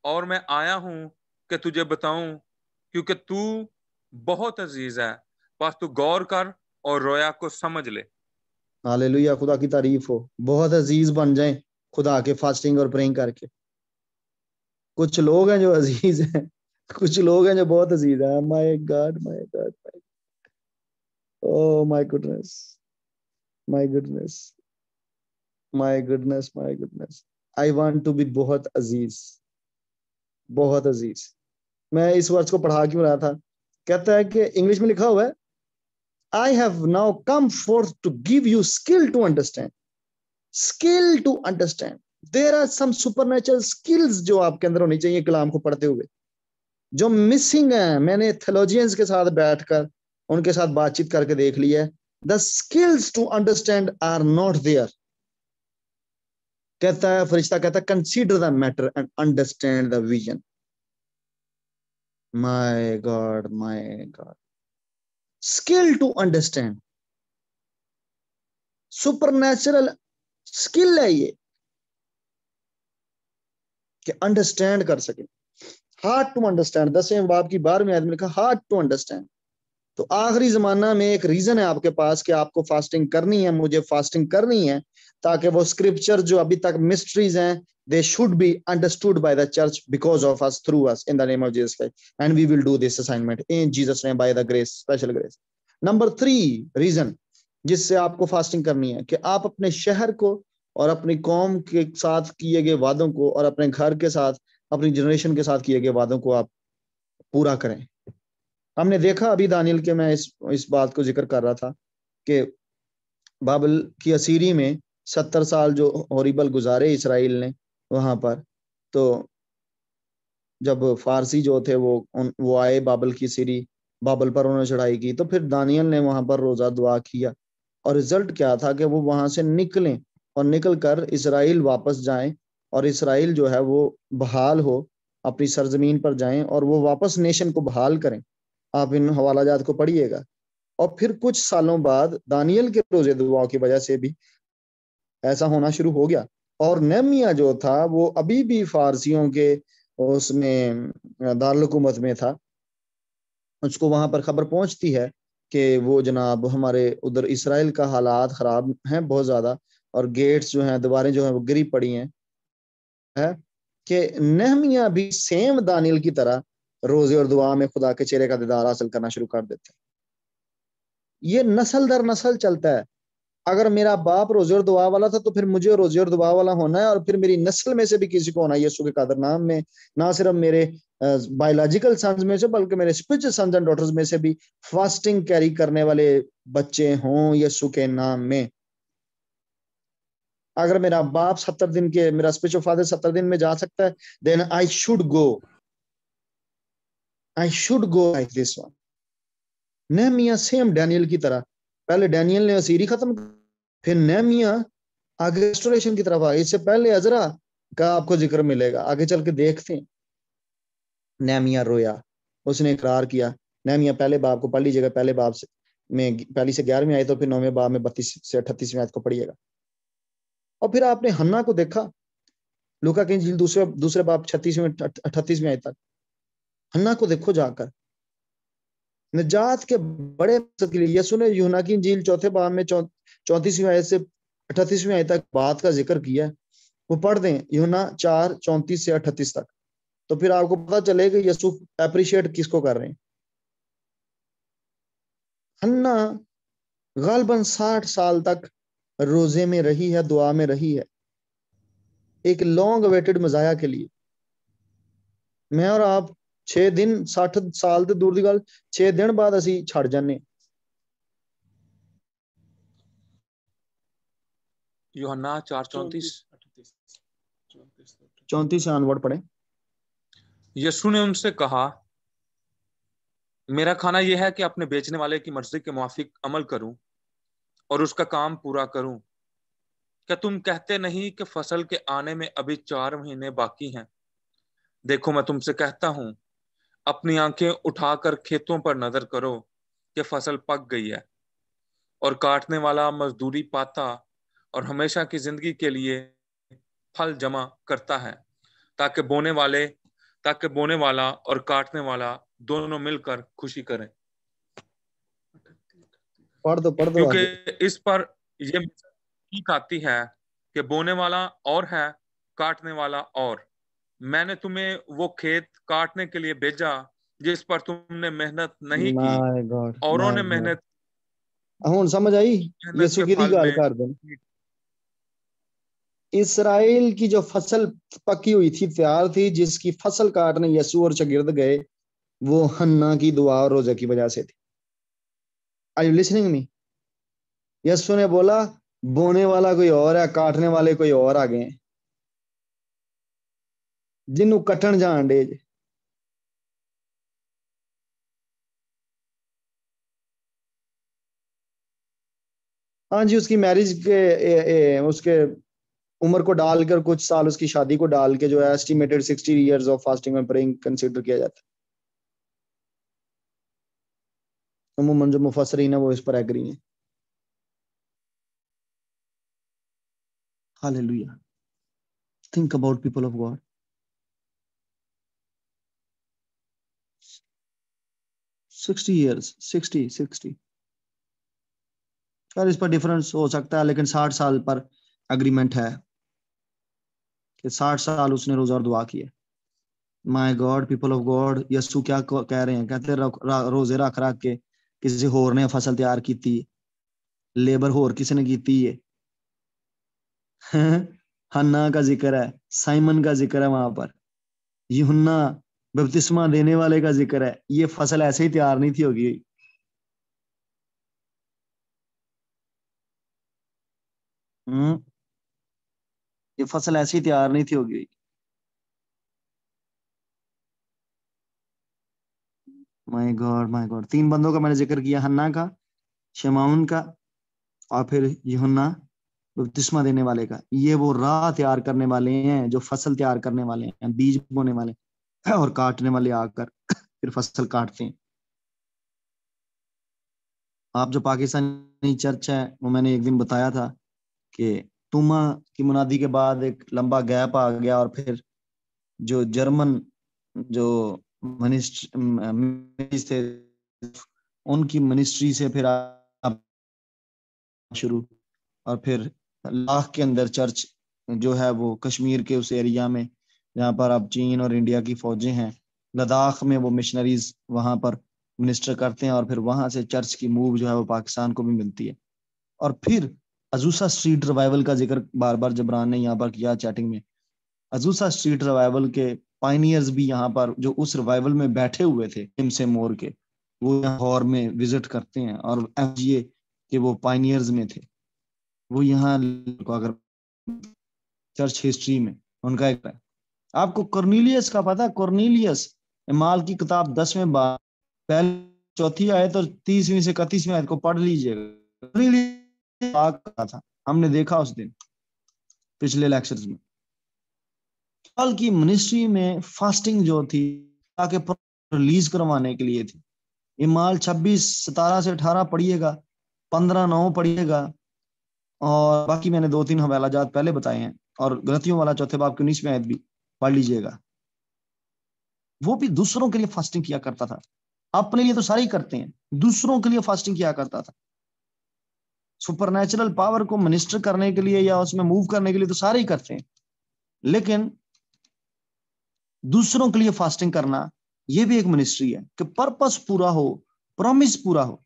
और मैं आया हूं कि तुझे बताऊं, क्योंकि तू बहुत अजीज है। बस तू गौर कर और रोया को समझ ले। हालेलुया, खुदा की तारीफ हो। बहुत अजीज बन जाएं खुदा के फास्टिंग और प्रेइंग करके। कुछ लोग हैं जो अजीज हैं, कुछ लोग हैं जो बहुत अजीज हैं। My God, my God, oh my goodness, my goodness, my goodness, my goodness. I want to be बहुत अजीज, बहुत अजीज। मैं इस वर्ष को पढ़ा क्यों रहा था, कहता है कि इंग्लिश में लिखा हुआ है, I have now come forth to give you skill to understand, skill to understand. There are some supernatural skills जो आपके अंदर होनी चाहिए कलाम को पढ़ते हुए, जो मिसिंग है। मैंने थेलोजियंस के साथ बैठकर उनके साथ बातचीत करके देख लिया है, the skills to understand are not there. कहता है फरिश्ता, कहता है consider the matter and understand the vision. My God, my God. Skill to understand, supernatural skill है ये कि अंडरस्टैंड कर सके। हार्ड टू अंडरस्टैंड, 10वें बाब की 12वीं आयत में लिखा हार्ड टू अंडरस्टैंड। तो आखिरी जमाना में एक रीजन है आपके पास कि आपको फास्टिंग करनी है, मुझे फास्टिंग करनी है, ताकि वो स्क्रिप्चर जो अभी तक मिस्ट्रीज हैं, they should be understood by the church because of us, through us, in the name of Jesus Christ, and we will do this assignment in Jesus name by the grace, special grace. Number 3 reason जिससे आपको fasting करनी है कि आप अपने शहर को और अपनी कौम के साथ किए गए वादों को और अपने घर के साथ, अपनी जनरेशन के साथ किए गए वादों को आप पूरा करें। हमने देखा अभी दानियल के, मैं इस बात को जिक्र कर रहा था कि बाबल की असीरी में 70 साल जो हॉरिबल गुजारे इसराइल ने वहां पर, तो जब फारसी जो थे वो आए बाबल की सीरी, बाबल पर उन्होंने चढ़ाई की, तो फिर दानियल ने वहां पर रोजा दुआ किया। और रिजल्ट क्या था कि वो वहां से निकलें और निकल कर इसराइल वापस जाएं, और इसराइल जो है वो बहाल हो, अपनी सरजमीन पर जाएं और वो वापस नेशन को बहाल करें। आप इन हवालाजात को पढ़िएगा। और फिर कुछ सालों बाद दानियल के रोजे दुआ की वजह से भी ऐसा होना शुरू हो गया। और नेमिया जो था वो अभी भी फारसियों के उसमें दारुल हुकूमत में था, उसको वहां पर खबर पहुंचती है कि वो जनाब हमारे उधर इसराइल का हालात खराब हैं बहुत ज्यादा, और गेट्स जो हैं, दीवारें जो हैं वो गिरी पड़ी हैं, है कि नेहमिया भी सेम दानियल की तरह रोजे और दुआ में खुदा के चेहरे का दीदार हासिल करना शुरू कर देते हैं। ये नस्ल दर नस्ल चलता है। अगर मेरा बाप रोजे और दुआ वाला था तो फिर मुझे रोजे और दुआ वाला होना है, और फिर मेरी नस्ल में से भी किसी को होना है यीशु के कादर नाम में। ना सिर्फ मेरे बायोलॉजिकल सन्स में से, बल्कि मेरे स्पिरिचुअल सन्स एंड डॉटर्स में से भी फास्टिंग कैरी करने वाले बच्चे हों यीशु के नाम में। अगर मेरा बाप 70 दिन के, मेरा स्पिरिचुअल फादर 70 दिन में जा सकता है, then I should go like this one. Nehemiah same Daniel की तरह, पहले डैनियल ने असीरी खत्म, फिर नेहमिया आगे रेस्टोरेशन की तरफ आए। इससे पहले अजरा का आपको जिक्र मिलेगा, आगे चल के देखते हैं। नेहमिया रोया, उसने इकरार किया। नेहमिया पहले बाब को पढ़ लीजिएगा, पहले बाब से में पहली से 11वीं आयत, तो फिर 9वें बाब में 32 से 38वीं आयत को पढ़िएगा। और फिर आपने हन्ना को देखा, लूका की इंजील दूसरे बाब 36वीं 38वीं आयत तक। हन्ना को देखो जाकर, निजात के बड़े मकसद के लिए यीशु ने यूहन्ना की इंजील चौथे बाब में 34वीं आयत से 38वीं आयत तक बात का जिक्र किया है। वो पढ़ दें, यूहन्ना 4:34 से 38 तक, तो फिर आपको पता चलेगा यीशु अप्रिशिएट किसको कर रहे हैं। हन्ना गालबन 60 साल तक रोजे में रही है, दुआ में रही है, एक लॉन्ग अवेटेड मजाया के लिए। मैं और आप 6 दिन 60 साल तो दूर की गल, 6 दिन बाद असी छड़ जाने। यूहन्ना 4:34। 34 से ऑनवर्ड पढ़े। यीशु ने उनसे कहा, मेरा खाना यह है कि अपने बेचने वाले की मर्जी के मुआफिक अमल करूं और उसका काम पूरा करूं। क्या तुम कहते नहीं कि फसल के आने में अभी 4 महीने बाकी हैं? देखो, मैं तुमसे कहता हूं, अपनी आंखें उठाकर खेतों पर नजर करो कि फसल पक गई है और काटने वाला मजदूरी पाता और हमेशा की जिंदगी के लिए फल जमा करता है, ताकि बोने वाला और काटने वाला दोनों मिलकर खुशी करें। पढ़ दो क्योंकि आगे। इस पर यह ठीक आती है कि बोने वाला और है, काटने वाला और। मैंने तुम्हें वो खेत काटने के लिए भेजा जिस पर तुमने मेहनत नहीं की, माय गॉड, औरों माय ने गॉड, मेहनत हुन समझ आई मेहनत यीशु के की फल गल में। कर दें। इसराइल की जो फसल पकी हुई थी, तैयार थी, जिसकी फसल काटने यीशु और शागिर्द गए, वो हन्ना की दुआ और रोजे की वजह से थी। Are you listening me? Yeshu ने बोला बोने वाला कोई और है, काटने वाले कोई और आ गए, जिन्हों कटन जान डे। हाँ जी, उसकी मैरिज के उसके उम्र को डालकर, कुछ साल उसकी शादी को डाल के, जो है estimated 60 years of fasting and praying consider किया जाता है। अमूमन जो मुफस्सरीन है वो इस पर एग्री हैं। Hallelujah. Think about people of God. 60 years, 60 यार, इस पर डिफरेंस हो सकता है, लेकिन 60 साल पर एग्रीमेंट है कि 60 साल उसने रोजा और दुआ किया। My God, people of God, Yeshu क्या कह रहे हैं? कहते रोजे रख रख के किसी होर ने फसल तैयार की थी, लेबर होर किसी ने की है। हन्ना का जिक्र है, साइमन का जिक्र है वहां पर, यूहन्ना बपतिस्मा देने वाले का जिक्र है। ये फसल ऐसे ही तैयार नहीं थी होगी। ये फसल ऐसे ही तैयार नहीं थी होगी। माय गॉड, माय गॉड, 3 बंदों का मैंने जिक्र किया, हन्ना का, शमाउन का, और फिर यूहन्ना बपतिस्मा देने वाले का। ये वो राह तैयार करने वाले हैं, जो फसल तैयार करने वाले हैं, बीज बोने वाले हैं, और काटने वाले आकर फिर फसल काटते हैं। आप जो पाकिस्तानी चर्च है, वो मैंने एक दिन बताया था कि तुमा की मुनादी के बाद एक लंबा गैप आ गया, और फिर जो जर्मन जो मिनिस्ट्री थे उनकी मिनिस्ट्री से फिर आप शुरू, और फिर लाख के अंदर चर्च जो है वो कश्मीर के उस एरिया में जहाँ पर अब चीन और इंडिया की फौजें हैं, लद्दाख में वो मिशनरीज वहां पर मिनिस्टर करते हैं, और फिर वहां से चर्च की मूव जो है वो पाकिस्तान को भी मिलती है। और फिर अजूसा स्ट्रीट रिवाइवल का जिक्र बार बार जबरान ने यहाँ पर किया चैटिंग में। अजूसा स्ट्रीट रिवाइवल के पाइनियर्स भी यहाँ पर जो उस रिवाइवल में बैठे हुए थे से मोर के, वो लाहौर में विजिट करते हैं, और एफजीए के वो पाइनियर्स में थे। वो यहाँ अगर चर्च हिस्ट्री में उनका एक है। आपको कॉर्नेलियस का पता है? कॉर्नेलियस इमाल की किताब 10वें बाब पहले 4 आयत और 30वीं से 31वीं आयत को पढ़ लीजिएगा। था हमने देखा उस दिन पिछले लेक्चर्स में। पॉल की मिनिस्ट्री में फास्टिंग जो थी ताकि रिलीज करवाने के लिए थी। इमाल 26:17 से 18 पढ़िएगा, 15:9 पढ़िएगा, और बाकी मैंने 2-3 हवाला जात पहले बताए हैं, और गलतियों वाला 4 बाब की 19वीं आयत भी पढ़ लीजिएगा। वो भी दूसरों के लिए फास्टिंग किया करता था। अपने लिए तो सारे ही करते हैं, दूसरों के लिए फास्टिंग किया करता था। सुपरनैचुरल पावर को मिनिस्टर करने के लिए या उसमें मूव करने के लिए तो सारे ही करते हैं, लेकिन दूसरों के लिए फास्टिंग करना ये भी एक मिनिस्ट्री है कि पर्पस पूरा हो, प्रॉमिस पूरा हो।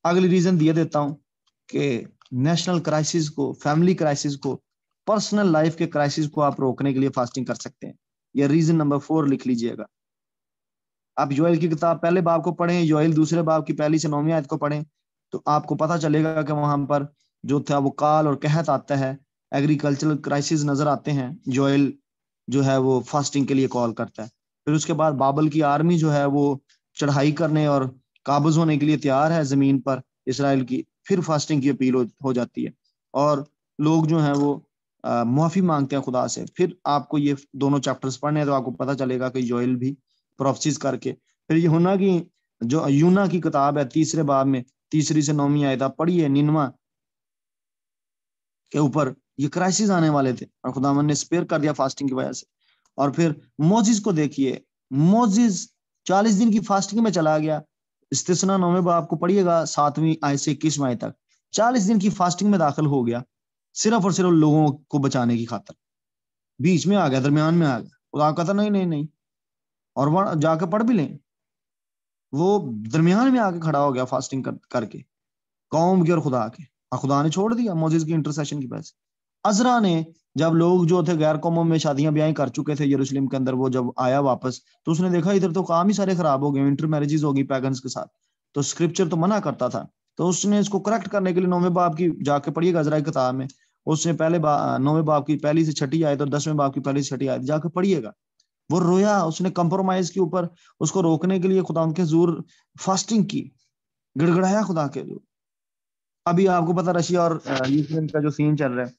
अगली रीजन दिए देता हूं कि नेशनल क्राइसिस को, फैमिली क्राइसिस को, पर्सनल लाइफ के क्राइसिस को आप रोकने के लिए फास्टिंग कर सकते हैं। ये रीजन नंबर 4 लिख लीजिएगा। आप योएल की किताब पहले बाब को पढ़ें, योएल 2 बाब की 1 से 9 आयत को पढ़ें, तो आपको पता चलेगा कि वहां पर जो था वो काल और कहत आता है, एग्रीकल्चरल क्राइसिस नजर आते हैं। योएल जो है वो फास्टिंग के लिए कॉल करता है। फिर उसके बाद बाबल की आर्मी जो है वो चढ़ाई करने और काबज होने के लिए तैयार है जमीन पर इसराइल की। फिर फास्टिंग की अपील हो जाती है, और लोग जो हैं वो माफी मांगते हैं खुदा से। फिर आपको ये दोनों चैप्टर्स पढ़ने हैं तो आपको पता चलेगा कि योएल भी प्रोफेसीज करके। फिर यूना की जो यूना की किताब है 3 बाब में 3 से 9 आयत आप पढ़िए। निनवा के ऊपर ये क्राइसिस आने वाले थे और खुदावन ने स्पेयर कर दिया फास्टिंग की वजह से। और फिर मोजिस को देखिए, मोजिस 40 दिन की फास्टिंग में चला गया। इस्तिस्ना 9 बाब को पढ़िएगा 7वीं आयत से 21वीं आयत तक। 40 दिन की फास्टिंग में दाखिल हो गया, सिर्फ और सिर्फ लोगों को बचाने की खातर। बीच में आ गया, दरमियान में आ गया, खुदा कहता नहीं नहीं नहीं, और वहां जाके पढ़ भी लें। वो दरमियान में आके खड़ा हो गया फास्टिंग करके कौम के और खुदा के, और खुदा ने छोड़ दिया मोजिस की इंटरसेशन की वजह से। अजरा ने जब लोग जो थे गैर कौमों में शादियां ब्याह कर चुके थे यरूशलेम के अंदर, वो जब आया वापस तो उसने देखा इधर तो काम ही सारे खराब हो गए, इंटर मैरिजेस होगी पैगन्स के साथ, तो स्क्रिप्चर तो मना करता था। तो उसने इसको करेक्ट करने के लिए 9वें बाब की जाके पढ़िएगा अजरा की किताब में, उसने 9वें बाब की 1 से 6 आयत और 10वें बाब की 1 से 6 आयत जाके पढ़िएगा। वो रोया, उसने कंप्रोमाइज के ऊपर उसको रोकने के लिए खुदा उनके हुजूर फास्टिंग की, गिड़गड़ाया खुदा के। अभी आपको पता रशिया और यूक्रेन का जो सीन चल रहा है,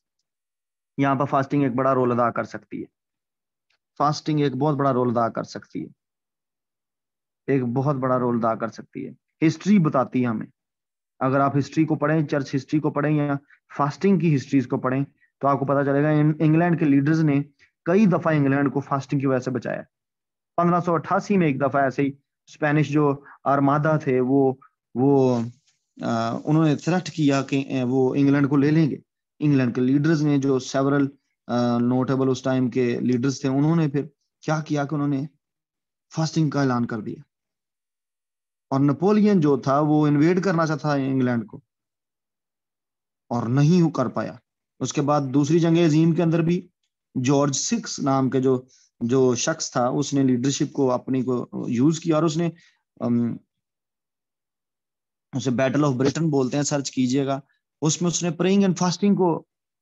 यहाँ पर फास्टिंग एक बड़ा रोल अदा कर सकती है। फास्टिंग एक बहुत बड़ा रोल अदा कर सकती है, एक बहुत बड़ा रोल अदा कर सकती है। हिस्ट्री बताती है हमें, अगर आप हिस्ट्री को पढ़ें, चर्च हिस्ट्री को पढ़ें या फास्टिंग की हिस्ट्रीज को पढ़ें, तो आपको पता चलेगा इंग्लैंड के लीडर्स ने कई दफा इंग्लैंड को फास्टिंग की वजह से बचाया। 1588 में एक दफा ऐसे ही स्पेनिश जो आर्मादा थे वो उन्होंने थ्रेट किया कि वो इंग्लैंड को ले लेंगे। इंग्लैंड के लीडर्स ने, जो सेवरल नोटेबल उस टाइम के लीडर्स थे, उन्होंने फिर क्या किया कि उन्होंने फास्टिंग का ऐलान कर दिया। और नेपोलियन जो था वो इन्वेड करना चाहता था इंग्लैंड को और नहीं कर पाया। उसके बाद दूसरी जंग अजीम के अंदर भी जॉर्ज 6 नाम के जो जो शख्स था, उसने लीडरशिप को अपनी को यूज किया, और उसने उसे बैटल ऑफ ब्रिटेन बोलते हैं, सर्च कीजिएगा। उसमें उसने प्रेइंग एंड फास्टिंग को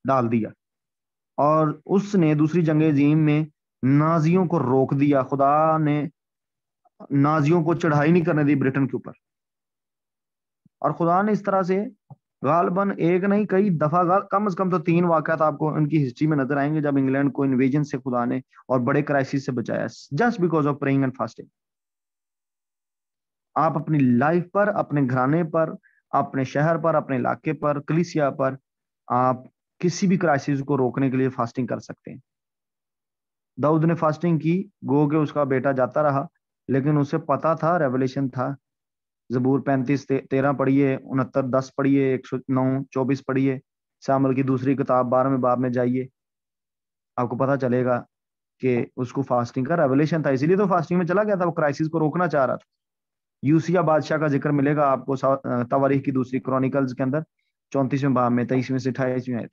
डाल दिया, और उसने दूसरी जंग अजीम में नाजियों को रोक दिया। खुदा ने नाजियों को चढ़ाई नहीं करने दी ब्रिटेन के ऊपर, और खुदा ने इस तरह से गालबन एक नहीं कई दफा, कम से कम तो 3 वाकयात आपको उनकी हिस्ट्री में नजर आएंगे जब इंग्लैंड को इन्वेजन से खुदा ने और बड़े क्राइसिस से बचाया, just because of praying and fasting. आप अपनी लाइफ पर, अपने घराने पर, अपने शहर पर, अपने इलाके पर, कलीसिया पर, आप किसी भी क्राइसिस को रोकने के लिए फास्टिंग कर सकते हैं। दाऊद ने फास्टिंग की, गो के उसका बेटा जाता रहा, लेकिन उसे पता था, रेवलेशन था। जबूर 35:13 पढ़िए, 69:10 पढ़िए, 109:24 पढ़िए, शामिल की दूसरी किताब 12वें बाब में जाइए, आपको पता चलेगा कि उसको फास्टिंग का रेवलेशन था, इसीलिए तो फास्टिंग में चला गया था, वो क्राइसिस को रोकना चाह रहा था। यूसिया बादशाह का जिक्र मिलेगा आपको तवारीख की दूसरी क्रॉनिकल्स के अंदर 34वें बाब में 23वें से 28वें आयत।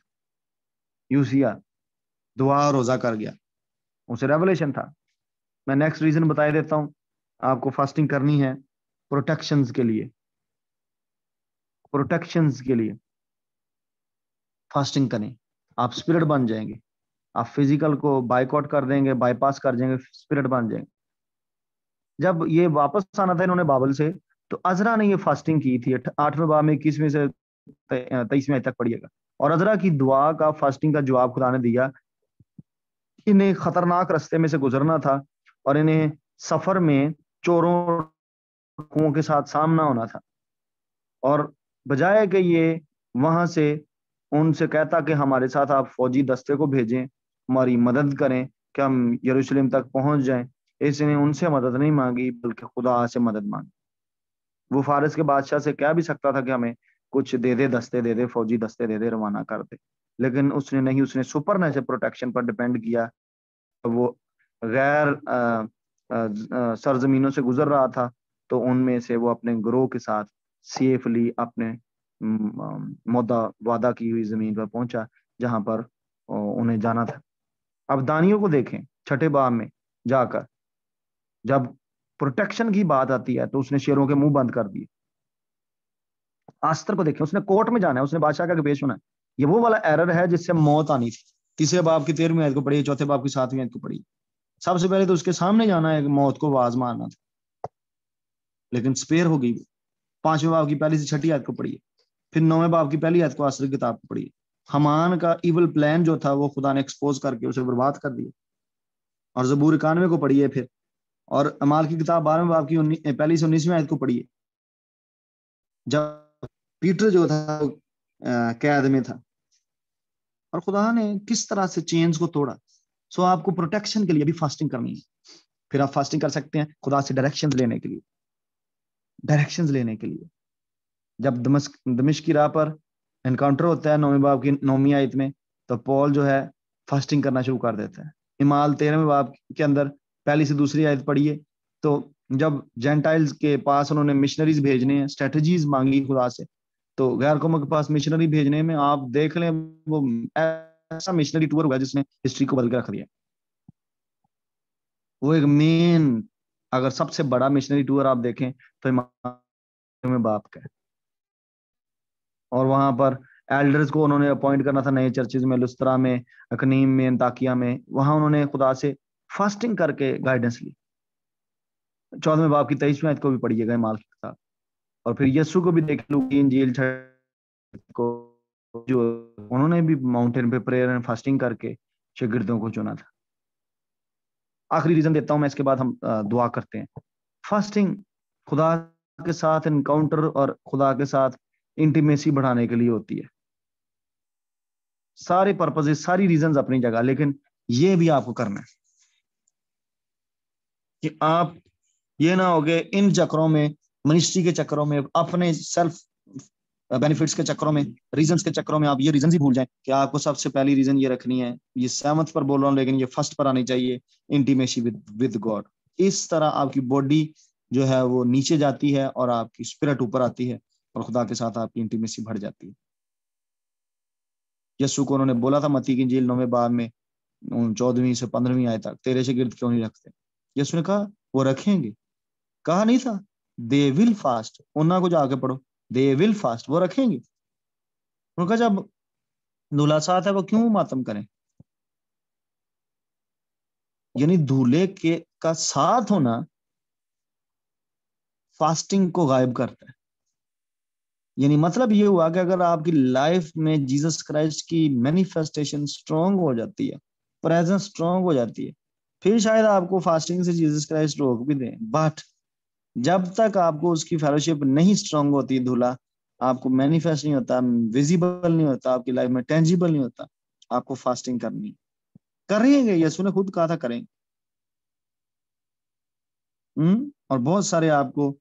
यूसिया दुआ रोजा कर गया, उसे रेवलेशन था। मैं नेक्स्ट रीजन बता देता हूं, आपको फास्टिंग करनी है प्रोटेक्शंस के लिए। प्रोटेक्शंस के लिए फास्टिंग करें, आप स्पिरिट बन जाएंगे, आप फिजिकल को बाइकआउट कर देंगे, बाईपास कर देंगे, स्पिरिट बन जाएंगे। जब ये वापस आना था इन्होंने बाबल से, तो अजरा ने ये फास्टिंग की थी, 8वें बाब में 21वें से 23वें तक पढ़िएगा। और अजरा की दुआ का, फास्टिंग का जवाब खुदा ने दिया। इन्हें खतरनाक रास्ते में से गुजरना था और इन्हें सफर में चोरों के साथ सामना होना था, और बजाय कि ये वहां से उनसे कहता कि हमारे साथ आप फौजी दस्ते को भेजें, हमारी मदद करें कि हम यरूशलेम तक पहुंच जाएं, इसने उनसे मदद नहीं मांगी बल्कि खुदा से मदद मांगी। वो फारिस के बादशाह से कह भी सकता था कि हमें कुछ दे दे, दस्ते दे दे, फौजी दस्ते दे दे, रवाना कर दे, लेकिन उसने नहीं, उसने सुपरनेचुरल प्रोटेक्शन पर डिपेंड किया। वो गैर सरजमीनों से गुजर रहा था, तो उनमें से वो अपने ग्रोह के साथ सेफली अपने मुद्दा वादा की हुई जमीन पर पहुंचा, जहां पर उन्हें जाना था। अब दानियों को देखें 6ठे बाब में जाकर, जब प्रोटेक्शन की बात आती है तो उसने शेरों के मुंह बंद कर दिए। आस्तर को देखें, उसने कोर्ट में जाना है, उसने बादशाह का पेश होना है। ये वो वाला एरर है जिससे मौत आनी थी। 3 बाब की 13वीं आयत को पढ़िए, 4 बाब की 7वीं आयत को पढ़िए। सबसे पहले तो उसके सामने जाना है, मौत को आवाज मारना था, लेकिन स्पेयर हो गई। 5वें बाब की पहली से 6ठी आयत को पढ़िए, फिर 9वें बाब की पहली आयत को आस्तर की किताब को पढ़िए। हमान का इवल प्लान जो था वो खुदा ने एक्सपोज करके उसे बर्बाद कर दिया। और जबूर 91 को पढ़िए फिर, और अमाल की किताब 12वें बाब की पहली से 19वीं आयत को पढ़िए, जब पीटर जो था कैद में था और खुदा ने किस तरह से चेन्स को तोड़ा। सो आपको प्रोटेक्शन के लिए भी फास्टिंग करनी है। फिर आप फास्टिंग कर सकते हैं खुदा से डायरेक्शंस लेने के लिए, डायरेक्शंस लेने के लिए। जब दमिश्क की राह पर एनकाउंटर होता है 9वें बाब की 9वीं आयत में, तो पॉल जो है फास्टिंग करना शुरू कर देता है। इमाल 13वें बाब के अंदर पहली से दूसरी आयत पढ़िए, तो जब जेंटाइल्स के पास उन्होंने मिशनरीज भेजने हैं, स्ट्रेटजीज मांगी खुदा से, तो गैर कौमों के पास मिशनरी भेजने में आप देख लें, वो ऐसा मिशनरी टूर हुआ जिसने हिस्ट्री को बदल के रख दिया। वो एक मेन, अगर सबसे बड़ा मिशनरी टूर आप देखें तो में बाप का है। और वहां पर एल्डर्स को उन्होंने अपॉइंट करना था नए चर्चेज में, लुस्त्रा में, अकनीम में, अंताकिया में, वहां उन्होंने खुदा से फास्टिंग करके गाइडेंस ली। 14वें बाब की 23वीं आयत को भी पढ़िएगा माल की किताब। और फिर यीशु को भी देख लू कि इंजील को, जो उन्होंने भी माउंटेन पे प्रेयर एंड फास्टिंग करके शागिर्दों को चुना था। आखिरी रीजन देता हूं मैं, इसके बाद हम दुआ करते हैं। फास्टिंग खुदा के साथ एनकाउंटर और खुदा के साथ इंटीमेसी बढ़ाने के लिए होती है। सारे पर्पसेस, सारी रीजंस अपनी जगह, लेकिन ये भी आपको करना है कि आप ये ना हो गए इन चक्रों में, मिनिस्ट्री के चक्रों में, अपने सेल्फ बेनिफिट्स के चक्रों में, रीजंस के चक्रों में आप ये रीजन ही भूल जाएं कि आपको सबसे पहली रीजन ये रखनी है। ये 7th पर बोल रहा हूं, लेकिन ये फर्स्ट पर आनी चाहिए, इंटीमेसी विद गॉड। इस तरह आपकी बॉडी जो है वो नीचे जाती है और आपकी स्पिरिट ऊपर आती है, और खुदा के साथ आपकी इंटीमेसी बढ़ जाती है। यीशु को उन्होंने बोला था मत्ती की इंजील 9वें बाब में 14वीं से 15वीं आयत तक, तेरे शागिर्द क्यों नहीं रखते? यीशु ने कहा वो रखेंगे। कहा नहीं था दे विल फास्ट, उन्ना को जाके पढ़ो, दे विल फास्ट, वो रखेंगे। उन्होंने कहा जब दूल्हा साथ है वो क्यों मातम करें? यानी दूल्हे के का साथ होना फास्टिंग को गायब करता है। यानी मतलब ये हुआ कि अगर आपकी लाइफ में जीसस क्राइस्ट की मैनिफेस्टेशन स्ट्रांग हो जाती है, प्रेजेंस स्ट्रांग हो जाती है, फिर शायद आपको फास्टिंग से जीसस क्राइस्ट रोक भी दें। बट जब तक आपको उसकी फेलोशिप नहीं स्ट्रांग होती, दूल्हा आपको मैनिफेस्ट नहीं होता, विजिबल नहीं होता, आपकी लाइफ में टेंजिबल नहीं होता, आपको फास्टिंग करनी है। करेंगे, यीशु ने खुद कहा था करेंगे। और बहुत सारे आपको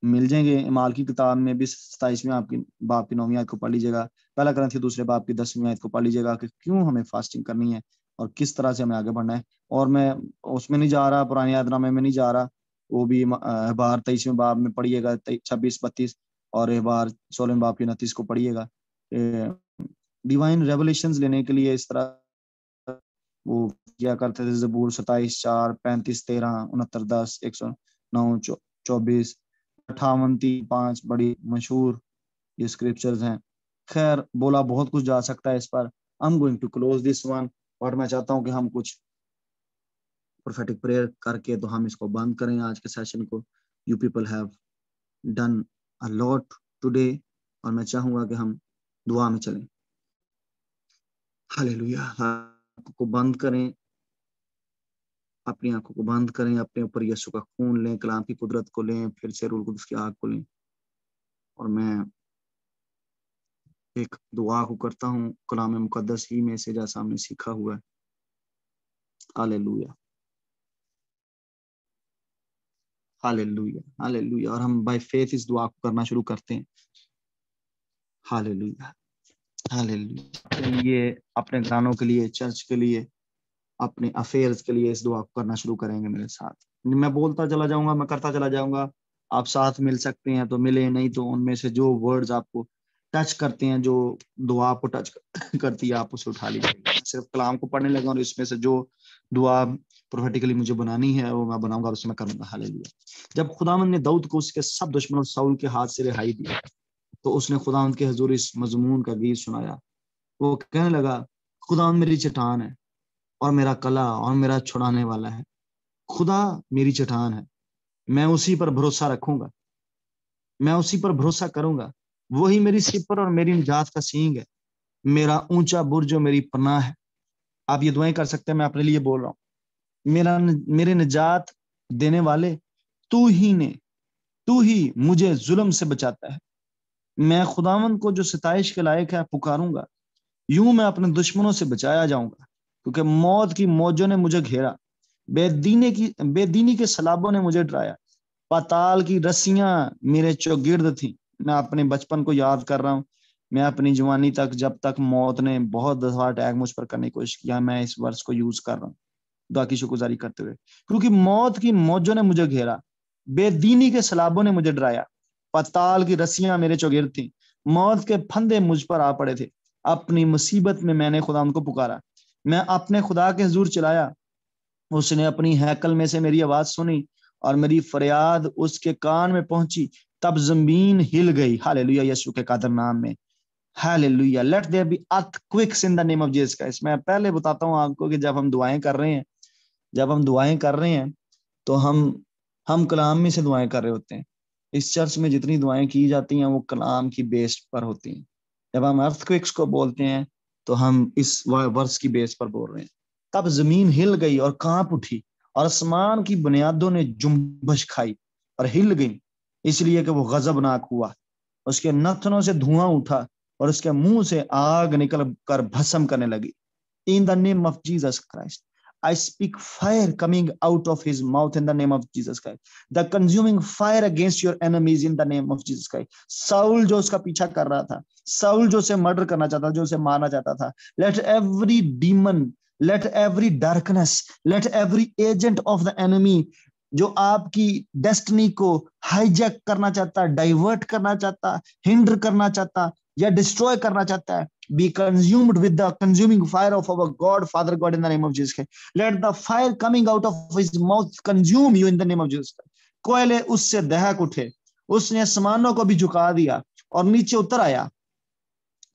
मिल जाएंगे। इमाल की किताब में भी 27वें आपकी बाप की 9वीं आयत को पढ़ लीजिएगा, पहला ग्रंथी 2 बाप की 10वीं आयत को पढ़ लीजिएगा कि क्यों हमें फास्टिंग करनी है और किस तरह से हमें आगे बढ़ना है। और मैं उसमें नहीं जा रहा, पुरानी आयतनामे में नहीं जा रहा, वो भी बाहर 23वें बाप में पढ़िएगा 26-32, और एक बार 16वें बाप की 29 को पढ़िएगा। डिवाइन रेवलेशंस लेने के लिए इस तरह वो क्या करते थे, ज़बूर 27:4, 35:13, 69:10, 109, 24, 58:3-5 बड़ी मशहूर ये स्क्रिप्चर्स हैं। खैर बोला बहुत कुछ जा सकता है इस पर। I am going to close this one, और मैं चाहता हूं कि हम कुछ प्रोफेटिक प्रेयर करके तो हम इसको बंद करें आज के सेशन को। You people have done a lot today, और मैं चाहूंगा कि हम दुआ में चलें। हालेलुया। आंखों को बंद करें, अपनी आंखों को बंद करें, अपने ऊपर यीशु का खून लें, कलाम की कुदरत को लें, फिर से रूह कुदस की आग को लें, और मैं एक दुआ को करता हूँ कलाम मुकद्दस ही में से जैसा हमने सीखा हुआ है। Hallelujah, hallelujah, hallelujah. और हम बाय फेथ इस दुआ को करना शुरू करते हैं। Hallelujah, hallelujah. के लिए, अपने घरानों के लिए, चर्च के लिए, अपने अफेयर्स के लिए इस दुआ को करना शुरू करेंगे मेरे साथ। मैं बोलता चला जाऊंगा, मैं करता चला जाऊंगा, आप साथ मिल सकते हैं तो मिले, नहीं तो उनमें से जो वर्ड्स आपको टच करते हैं, जो दुआ आपको टच करती है, आप उसे उठा लीजिए। सिर्फ कलाम को पढ़ने लगा और इसमें से जो दुआ प्रोफेटिकली मुझे बनानी है वो मैं बनाऊंगा, उससे मैं करूंगा। हालेलुया। जब खुदावंद ने दाऊद को उसके सब दुश्मनों साउल के हाथ से रिहाई दी, तो उसने खुदावंद के हुजूर इस मजमून का गीत सुनाया। वो कहने लगा, खुदावंद मेरी चट्टान है और मेरा कला और मेरा छुड़ाने वाला है। खुदा मेरी चट्टान है, मैं उसी पर भरोसा रखूंगा, मैं उसी पर भरोसा करूंगा। वही मेरी सिपर और मेरी निजात का सींग है, मेरा ऊंचा बुर्ज और मेरी पनाह है। आप ये दुआएं कर सकते हैं, मैं अपने लिए बोल रहा हूँ। मेरे निजात देने वाले, तू ही मुझे जुल्म से बचाता है। मैं खुदावंद को जो सिताइश के लायक है पुकारूंगा। यूं मैं अपने दुश्मनों से बचाया जाऊंगा, क्योंकि मौत की मौजों ने मुझे घेरा, बेदीनी के सलाबों ने मुझे डराया, पाताल की रस्सियां मेरे चौगिर्द थी। मैं अपने बचपन को याद कर रहा हूँ। मैं अपनी जवानी तक, जब तक मौत ने बहुत दफा अटैक मुझ पर करने की कोशिश किया, मैं इस वर्ष को यूज कर रहा हूँ दुआ की शुक्रगुजारी करते हुए। क्योंकि मौत की मौजों ने मुझे घेरा, बेदीनी के सलाबों ने मुझे डराया, पाताल की रस्सियां मेरे चौगिर्द थी, मौत के फंदे मुझ पर आ पड़े थे। अपनी मुसीबत में मैंने खुदा को पुकारा, मैं अपने खुदा के हुजूर चिल्लाया। उसने अपनी हैकल में से मेरी आवाज सुनी और मेरी फरियाद उसके कान में पहुंची। तब जमीन हिल गई। हालेलुया, यीशु के कादर नाम में। Hallelujah. Let there be earthquakes in the name of Jesus Christ. मैं पहले बताता हूं आपको कि जब हम दुआएं कर रहे हैं, तो हम कलाम में से दुआएं कर रहे होते हैं। इस चर्च में जितनी दुआएं की जाती हैं वो कलाम की बेस पर होती हैं। जब हम अर्थक्वेक्स को बोलते हैं तो हम इस वर्स की बेस पर बोल रहे हैं। तब जमीन हिल गई और कांप उठी, और आसमान की बुनियादों ने जुम्बश खाई और हिल गई, इसलिए कि वो गजबनाक हुआ। उसके नथनों से धुआं उठा और उसके मुंह से आग निकल कर भस्म करने लगी। In the name of Jesus Christ, I speak fire coming out of his mouth in the name of Jesus Christ. The consuming fire against your enemies in the name of Jesus Christ. Saul जो उसका पीछा कर रहा था, Saul जो उसे murder करना चाहता था, जो उसे मारना चाहता था, let every demon, let every darkness, let every agent of the enemy जो आपकी डेस्टिनी को हाईजैक करना चाहता, डाइवर्ट करना चाहता, हिंडर करना चाहता या डिस्ट्रॉय करना चाहता है, be consumed with the consuming fire of our God, Father God, in the name of Jesus Christ. Let the fire coming out of his mouth consume you in the name of Jesus Christ. कोयले उससे दहक उठे, उसने आसमानों को भी झुका दिया और नीचे उतर आया,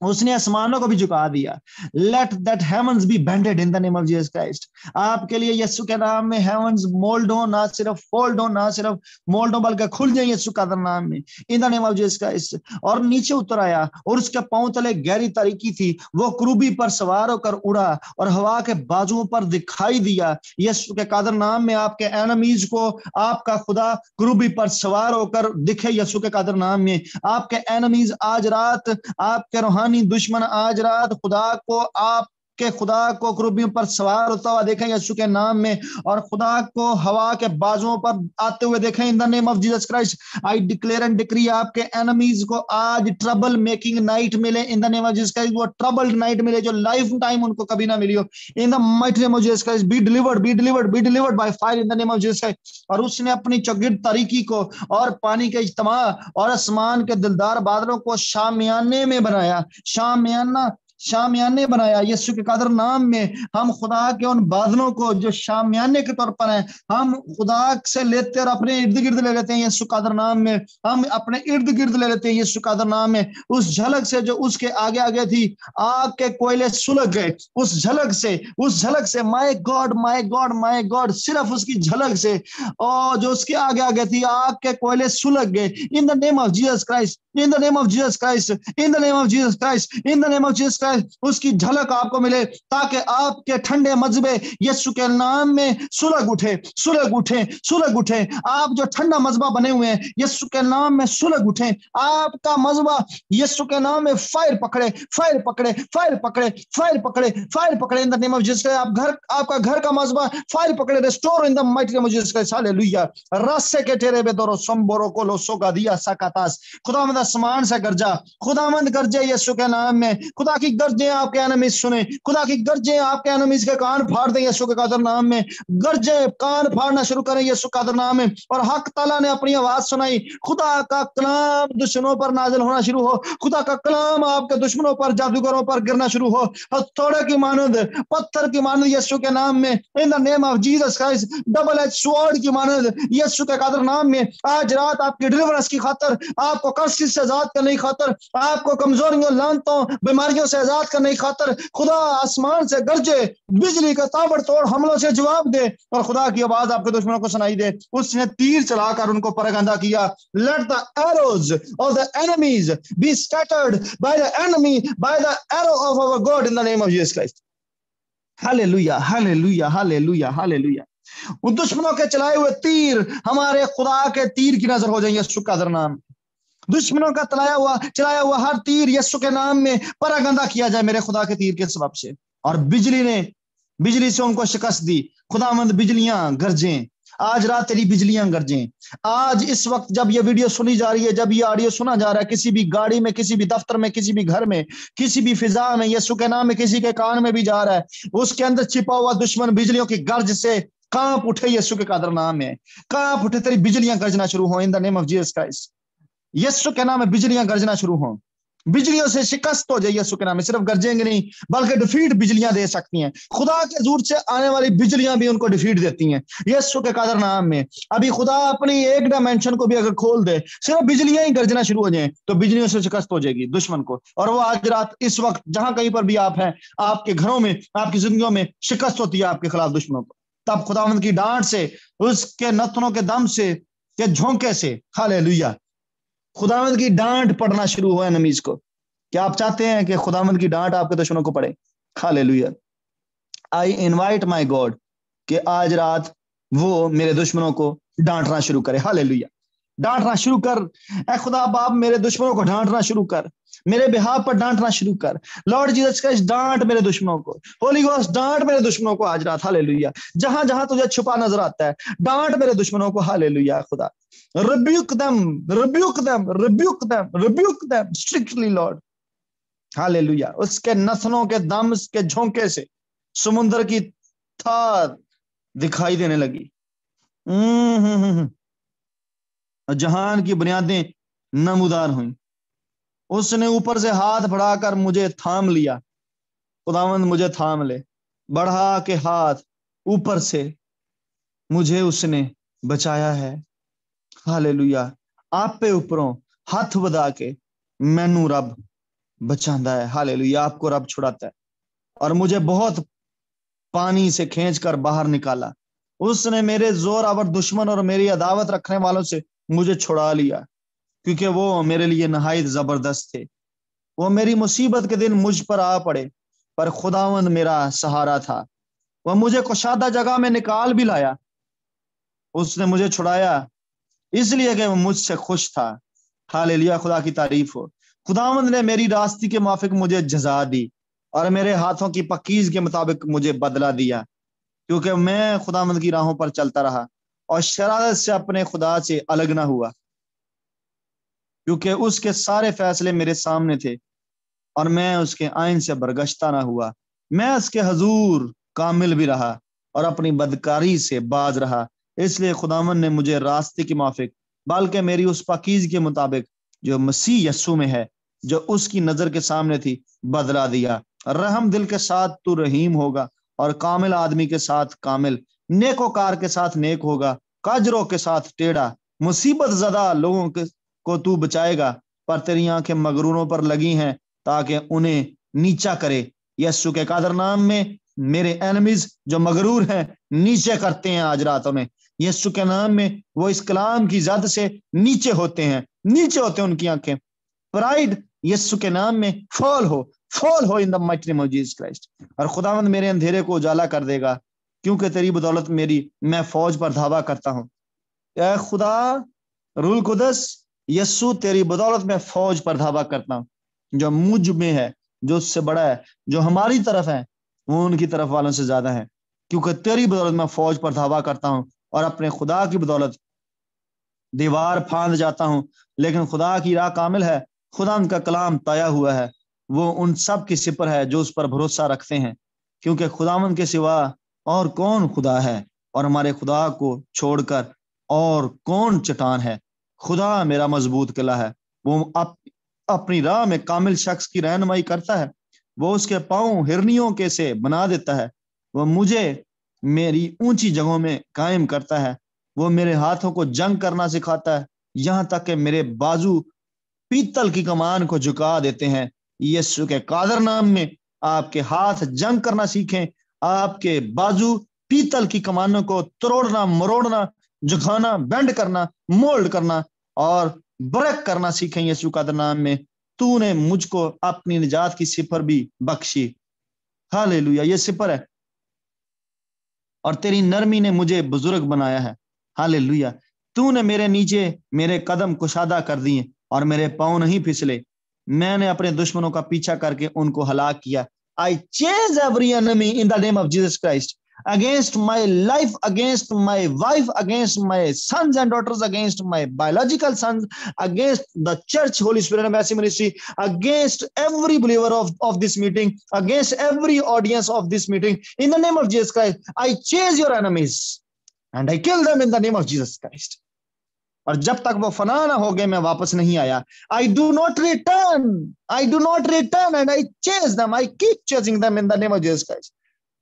उसने आसमानों को भी झुका दिया। Let that heavens be bended in the name of Jesus Christ. आपके लिए यीशु के नाम में हेवंस मोल्ड हो, ना सिर्फ फोल्ड हो, ना सिर्फ मोल्ड हो, बल्कि खुल जाए यीशु का नाम में, इन the name of Jesus Christ. और नीचे उतर आया और उसके पांव तले गहरी तारीकी थी, वो क्रूबी पर सवार होकर उड़ा और हवा के बाजुओं पर दिखाई दिया। यीशु के कादर नाम में आपके एनिमीज को आपका खुदा क्रूबी पर सवार होकर दिखे। यीशु के कादर नाम में आपके एनिमीज आज रात, आपके रूहानी दुश्मन आज रात खुदा को आप के खुदा को क्रूबियों पर सवार होता हुआ देखें यीशु के नाम में, और खुदा को हवा के बाजुओं पर आते हुए देखें इन the name of Jesus Christ. I declare and decree आपके एनिमीज को आज ट्रबल मेकिंग नाइट मिले इन the name of Jesus Christ, वो ट्रबल्ड नाइट मिले जो लाइफ टाइम उनको कभी ना मिली हो in the mighty name of Jesus Christ. Be delivered by fire in the name of Jesus Christ. और उसने अपनी चौगिर्द तारीकी को और पानी के इज्तिमा और आसमान के दिलदार बादलों को शामियाने में बनाया, शामियाने बनाया यीशु के कादर नाम में। हम खुदा के उन बादलों को जो शामियाने के तौर पर हैं, हम खुदा से लेते और अपने इर्द गिर्द ले लेते हैं यीशु कादर नाम में, हम अपने इर्द गिर्द ले लेते हैं यीशु कादर नाम में। उस झलक से जो उसके आगे आगे थी, आग के कोयले सुलग गए उस झलक से। माय गॉड, सिर्फ उसकी झलक से, और जो उसके आगे आगे थी आग के कोयले सुलग गए इन the name of Jesus Christ, in the name of Jesus Christ, in the name of Jesus Christ, in the name of Jesus Christ. उसकी झलक आपको मिले ताकि आपके ठंडे मजबे यीशु के नाम में सुलग उठे। आप जो ठंडा मजबा बने हुए हैं यीशु के नाम में सुलग उठे। आपका मजबा यीशु के नाम में फायर पकड़े इन द नेम ऑफ जीसस। आपका घर का मजबा फायर पकड़े, restore in the mighty name of Jesus. Hallelujah. रस्से के तेरे बेदरो संबोरो को लो सोगा दिया सकातास। खुदावंद आसमान से गरजा, खुदावंद गरजे यीशु के नाम में। खुदा की गर्जे आपके एनिमीज सुने, खुदा की गर्जे आपके एनिमीज के कान फाड़ दे यीशु के कादर नाम में। गर्जे कान फाड़ना शुरू करें यीशु के कादर नाम में। और हक ताला ने अपनी आवाज सुनाई, खुदा का कलाम दुश्मनों पर नाजिल होना शुरू हो, खुदा का कलाम आपके दुश्मनों पर जादूगरों पर गिरना शुरू हो, हथौड़े की मानद, पत्थर की मानद यीशु के नाम में इन the name of Jesus Christ. Double edge sword की मानद यीशु के कादर नाम में। आज रात आपकी डिलीवरेंस की खातर, आपको कर्सी से आजाद करने की खातर, आपको कमजोरियों, लानतों, बीमारियों से आजाद करने की खातर खुदा आसमान से गरजे, बिजली का ताबड़तोड़ हमलों से जवाब दे और खुदा की आवाज आपके दुश्मनों को सुनाई दे। उसने तीर चलाकर उनको परगंदा किया। Let the arrows of the enemies be scattered by the enemy, by the arrow of our God in the name of Jesus Christ. Hallelujah, hallelujah, hallelujah, hallelujah. उन दुश्मनों के चलाए हुए तीर हमारे खुदा के तीर की नजर हो जाएंगे यीशु का नाम। दुश्मनों का चलाया हुआ हर तीर यीशु के नाम में परगंदा किया जाए मेरे खुदा के तीर के सबब से। और बिजली से उनको शिकस्त दी। खुदावंद बिजलियां गरजें, आज रात तेरी बिजलियां गरजें। आज इस वक्त जब ये वीडियो सुनी जा रही है, जब ये ऑडियो सुना जा रहा है, किसी भी गाड़ी में, किसी भी दफ्तर में, किसी भी घर में, किसी भी फिजा में, यीशु के नाम में किसी के कान में भी जा रहा है, उसके अंदर छिपा हुआ दुश्मन बिजलियों की गर्ज से कांप उठे यीशु के कादर नाम में। कांप उठे, तेरी बिजलियां गरजना शुरू हो in the name of Jesus Christ. Yeshu के नाम में बिजलियां गरजना शुरू हो, बिजलियों से शिकस्त हो जाए यीशु के नाम में। सिर्फ गरजेंगे नहीं बल्कि डिफीट बिजलियां दे सकती हैं। खुदा के हजूर से आने वाली बिजलियां भी उनको डिफीट देती हैं यीशु के कादर नाम में। अभी खुदा अपनी एक डायमेंशन को भी अगर खोल दे, सिर्फ बिजलियां ही गरजना शुरू हो जाए तो बिजलियों से शिकस्त हो जाएगी दुश्मन को। और वो आज रात इस वक्त जहां कहीं पर भी आप हैं, आपके घरों में, आपकी जिंदगियों में शिकस्त होती है आपके खिलाफ दुश्मनों को। तब खुदावंद की डांट से, उसके नथनों के दम से, के झोंके से, हालेलुया, खुदावंद की डांट पड़ना शुरू हो एनिमीज को। क्या आप चाहते हैं कि खुदावंद की डांट आपके दुश्मनों को पड़े? Hallelujah. I invite my God कि आज रात वो मेरे दुश्मनों को डांटना शुरू करे। हालेलुया। डांटना शुरू कर, ऐ खुदा बाप मेरे दुश्मनों को डांटना शुरू कर, मेरे बिहाव पर डांटना शुरू कर। लॉर्ड जीसस क्राइस्ट डांट मेरे दुश्मनों को। होली गोस्ट डांट मेरे दुश्मनों को आज रात। हालेलुया। जहां जहां तुझे छुपा नजर आता है, डांट मेरे दुश्मनों को। हालेलुया। खुदा rebuke them strictly Lord। Hallelujah. उसके नथनों के दम के झोंके से समुद्र की थार दिखाई देने लगी। जहान की बुनियादें नमूदार हुई। उसने ऊपर से हाथ बढ़ाकर मुझे थाम लिया। खुदावंद मुझे थाम ले, बढ़ा के हाथ ऊपर से मुझे उसने बचाया है। हालेलुया। आप पे ऊपरों हाथ बधा के मैनू रब बचांदा है। हालेलुया। आपको रब छुड़ाता है। और मुझे बहुत पानी से खींच कर बाहर निकाला। उसने मेरे जोरावर दुश्मन और मेरी अदावत रखने वालों से मुझे छुड़ा लिया, क्योंकि वो मेरे लिए नहायत जबरदस्त थे। वो मेरी मुसीबत के दिन मुझ पर आ पड़े, पर खुदावंद मेरा सहारा था। वह मुझे कुशादा जगह में निकाल भी लाया। उसने मुझे छुड़ाया इसलिए कि वो मुझसे खुश था। हालेलुया। खुदा की तारीफ हो। खुदावंद ने मेरी रास्ते के माफिक मुझे जजा दी और मेरे हाथों की पकीज के मुताबिक मुझे बदला दिया, क्योंकि मैं खुदावंद की राहों पर चलता रहा और शरारत से अपने खुदा से अलग ना हुआ, क्योंकि उसके सारे फैसले मेरे सामने थे और मैं उसके आइन से बरगश्ता ना हुआ। मैं उसके हजूर कामिल भी रहा और अपनी बदकारी से बाज रहा। इसलिए खुदावन ने मुझे रास्ते की माफिक, बल्कि मेरी उस पाकीज़ के मुताबिक जो मसीह यस्सु में है, जो उसकी नजर के सामने थी, बदला दिया। रहम दिल के साथ तू रहीम होगा और कामिल आदमी के साथ कामिल, नेकोकार के साथ नेक होगा, काजरों के साथ टेढ़ा। मुसीबत ज़दा लोगों को तू बचाएगा, पर तेरी आंखें मगरूरों पर लगी हैं ताकि उन्हें नीचा करे। यस्सु के कादर नाम में मेरे एनिमीज जो मगरूर हैं नीचे करते हैं आज रात में। यस्सु के नाम में वो इस कलाम की जद से नीचे होते हैं, नीचे होते हैं उनकी आंखें। प्राइड यस्सु के नाम में फॉल हो in the mighty name of Jesus Christ. और खुदावंद मेरे अंधेरे को उजाला कर देगा, क्योंकि तेरी बदौलत मैं फौज पर धावा करता हूँ। ऐ खुदा रूल कुदस, यस्सु तेरी बदौलत मैं फौज पर धावा करता हूँ। जो मुझ में है, जो उससे बड़ा है, जो हमारी तरफ है, वो उनकी तरफ वालों से ज्यादा है, क्योंकि तेरी बदौलत मैं फौज पर धावा करता हूँ और अपने खुदा की बदौलत दीवार फांद जाता हूँ। लेकिन खुदा की राह कामिल है, खुदा उनका कलाम तया हुआ है। वो उन सब की सिपर है जो उस पर भरोसा रखते हैं, क्योंकि खुदावन के सिवा और कौन खुदा है, और हमारे खुदा को छोड़कर और कौन चट्टान है। खुदा मेरा मजबूत किला है, वो अपनी राह में कामिल शख्स की रहनुमाई करता है। वो उसके पांव हिरनियों के से बना देता है। वो मुझे मेरी ऊंची जगहों में कायम करता है। वो मेरे हाथों को जंग करना सिखाता है, यहाँ तक कि मेरे बाजू पीतल की कमान को झुका देते हैं। यीशु के कादर नाम में आपके हाथ जंग करना सीखें, आपके बाजू पीतल की कमानों को तोड़ना, मरोड़ना, झुकाना, बेंड करना, मोल्ड करना और ब्रेक करना सीखें। यीशु कादर नाम में तूने मुझको अपनी निजात की सिपर भी बख्शी। हालेलुया, ये सिपर है और तेरी नरमी ने मुझे बुजुर्ग बनाया है। हालेलुया, तूने मेरे नीचे मेरे कदम कुशादा कर दिए और मेरे पांव नहीं फिसले। मैंने अपने दुश्मनों का पीछा करके उनको हलाक किया। आई chase every enemy in the name of Jesus Christ, against my life, against my wife, against my sons and daughters, against my biological sons, against the church, Holy Spirit and Mercy Ministry, against every believer of this meeting, against every audience of this meeting. In the name of Jesus Christ, I chase your enemies and I kill them in the name of Jesus Christ. और जब तक वो फना ना हो गए मैं वापस नहीं आया। I do not return and I chase them, I keep chasing them in the name of Jesus Christ.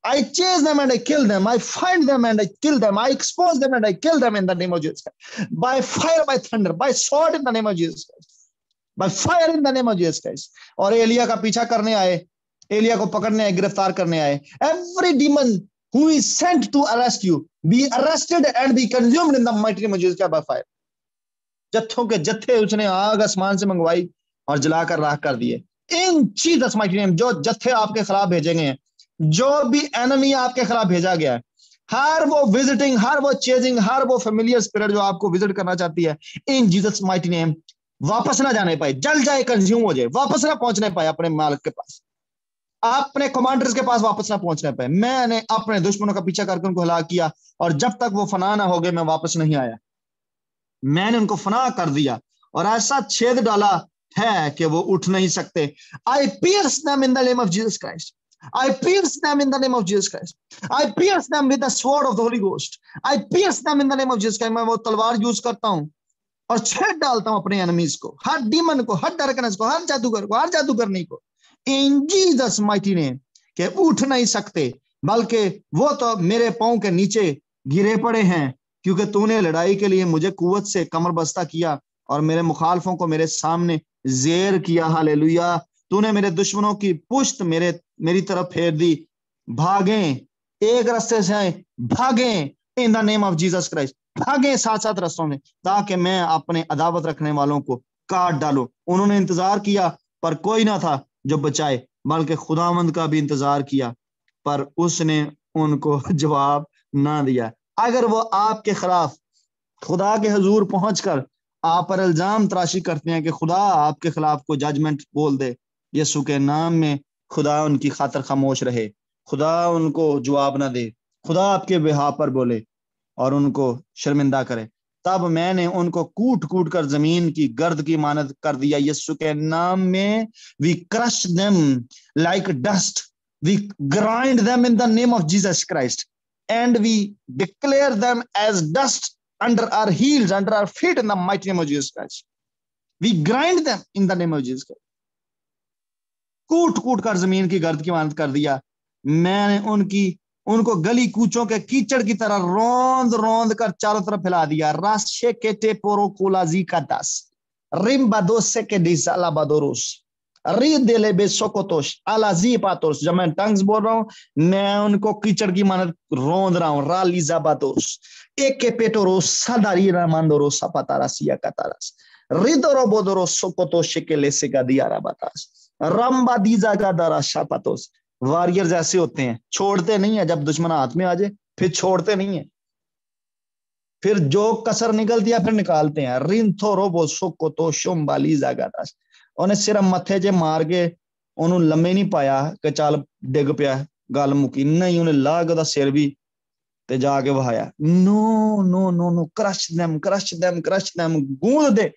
I chase them and I kill them. I find them and I kill them. I expose them and I kill them in the name of Jesus Christ. By fire, by thunder, by sword in the name of Jesus Christ. By fire in the name of Jesus Christ. और एलिया का पीछा करने आए, एलिया को पकड़ने आए, गिरफ्तार करने आए। Every demon who is sent to arrest you, be arrested and be consumed in the mighty name of Jesus Christ by fire. जत्थों के जत्थे उसने आग आसमान से मंगवाई और जलाकर राख कर दिए। इन जीसस माइटी नेम, जो जत्थे आपके खिलाफ भेजे गए हैं, जो भी एनिमी आपके खिलाफ भेजा गया है, हर वो विजिटिंग, हर वो चेजिंग, हर वो फेमिलियर स्पिरिट जो आपको विजिट करना चाहती है, इन जीसस माइटी नेम वापस ना जाने पाए, जल जाए, कंज्यूम हो जाए, वापस ना पहुंचने पाए अपने मालिक के पास, अपने कमांडर्स के पास वापस ना पहुंचने पाए। मैंने अपने दुश्मनों का पीछा करके उनको हलाक किया और जब तक वो फना ना हो गए मैं वापस नहीं आया। मैंने उनको फना कर दिया और ऐसा छेद डाला है कि वो उठ नहीं सकते। I pierce them in the name of Jesus Christ. I pierce them in the name of Jesus Christ. I pierce them with the sword of the Holy Ghost. I pierce them in the name of Jesus Christ. मैं वो तलवार use करता हूँ और छेद डालता हूँ अपने एनिमीज को, हर डीमन को, हर डार्कनेस को, हर जादूगर को, हर जादूगरनी को, इन जीसस माइटी नेम, के उठ नहीं सकते, बल्कि वो तो मेरे पांव के नीचे गिरे पड़े हैं, क्योंकि तूने लड़ाई के लिए मुझे कुव्वत से कमर बस्ता किया और मेरे मुखालफों को मेरे सामने जेर किया। हालेलुया, तूने मेरे दुश्मनों की पुश्त मेरी तरफ फेर दी। भागें, एक रास्ते से आए, भागें इन the name of Jesus Christ, भागें साथ साथ रास्तों में, ताकि मैं अपने अदावत रखने वालों को काट डालूं। उन्होंने इंतजार किया पर कोई ना था जो बचाए, बल्कि खुदावंद का भी इंतजार किया पर उसने उनको जवाब ना दिया। अगर वो आपके खिलाफ खुदा के हुजूर पहुंचकर आप पर इल्जाम तराशी करते हैं कि खुदा आपके खिलाफ कोई जजमेंट बोल दे, यीशु के नाम में खुदा उनकी खातर खामोश रहे, खुदा उनको जवाब ना दे, खुदा आपके बिहाफ पर बोले और उनको शर्मिंदा करे। तब मैंने उनको कूट कूट कर जमीन की गर्द की मानद कर दिया। यीशु के नाम में we crush them like dust, we grind them in the name of Jesus Christ and we declare them as dust under our heels, under our feet in the mighty name of Jesus Christ. We grind them in the name of Jesus Christ. कूट कूट कर जमीन की गर्द की मानद कर दिया। मैंने उनको गली कूचों के कीचड़ की तरह रौंद रौंद कर चारों तरफ फैला दिया। राशे के टेपोरो कोलाजी का दास रिम बादोसे के डिसाला बादोरोस री देले बेसोकोतोश अलाजी पातोस। जब मैं टंग्स बोल रहा हूं, मैं उनको कीचड़ की मानद रौंद रहा हूं। रालीजा बादोस एक के पेटोरो सदारी रामांदोरो सपातारा सिया कातारास रिदोरो बोदोरो सोकोतोश के लेसे का दियारा बातास रंबा दीजा का दारा शापातोस। वॉरियर्स ऐसे होते हैं, छोड़ते नहीं है। जब दुश्मन हाथ में आ जाए फिर छोड़ते नहीं है, फिर जो कसर निकलती है फिर निकालते हैं। रिंथो रोबो सोको तो शोम्बाली जागादास उन्हें सिर्फ मथे जे मार के उन्होंने लम्बे नहीं पाया कि चल डिग पिया गल मुकी, नहीं उन्हें लाग दा सिर भी ते जाके वहाया। No no no no, crush them crush them crush them, गूंद दे।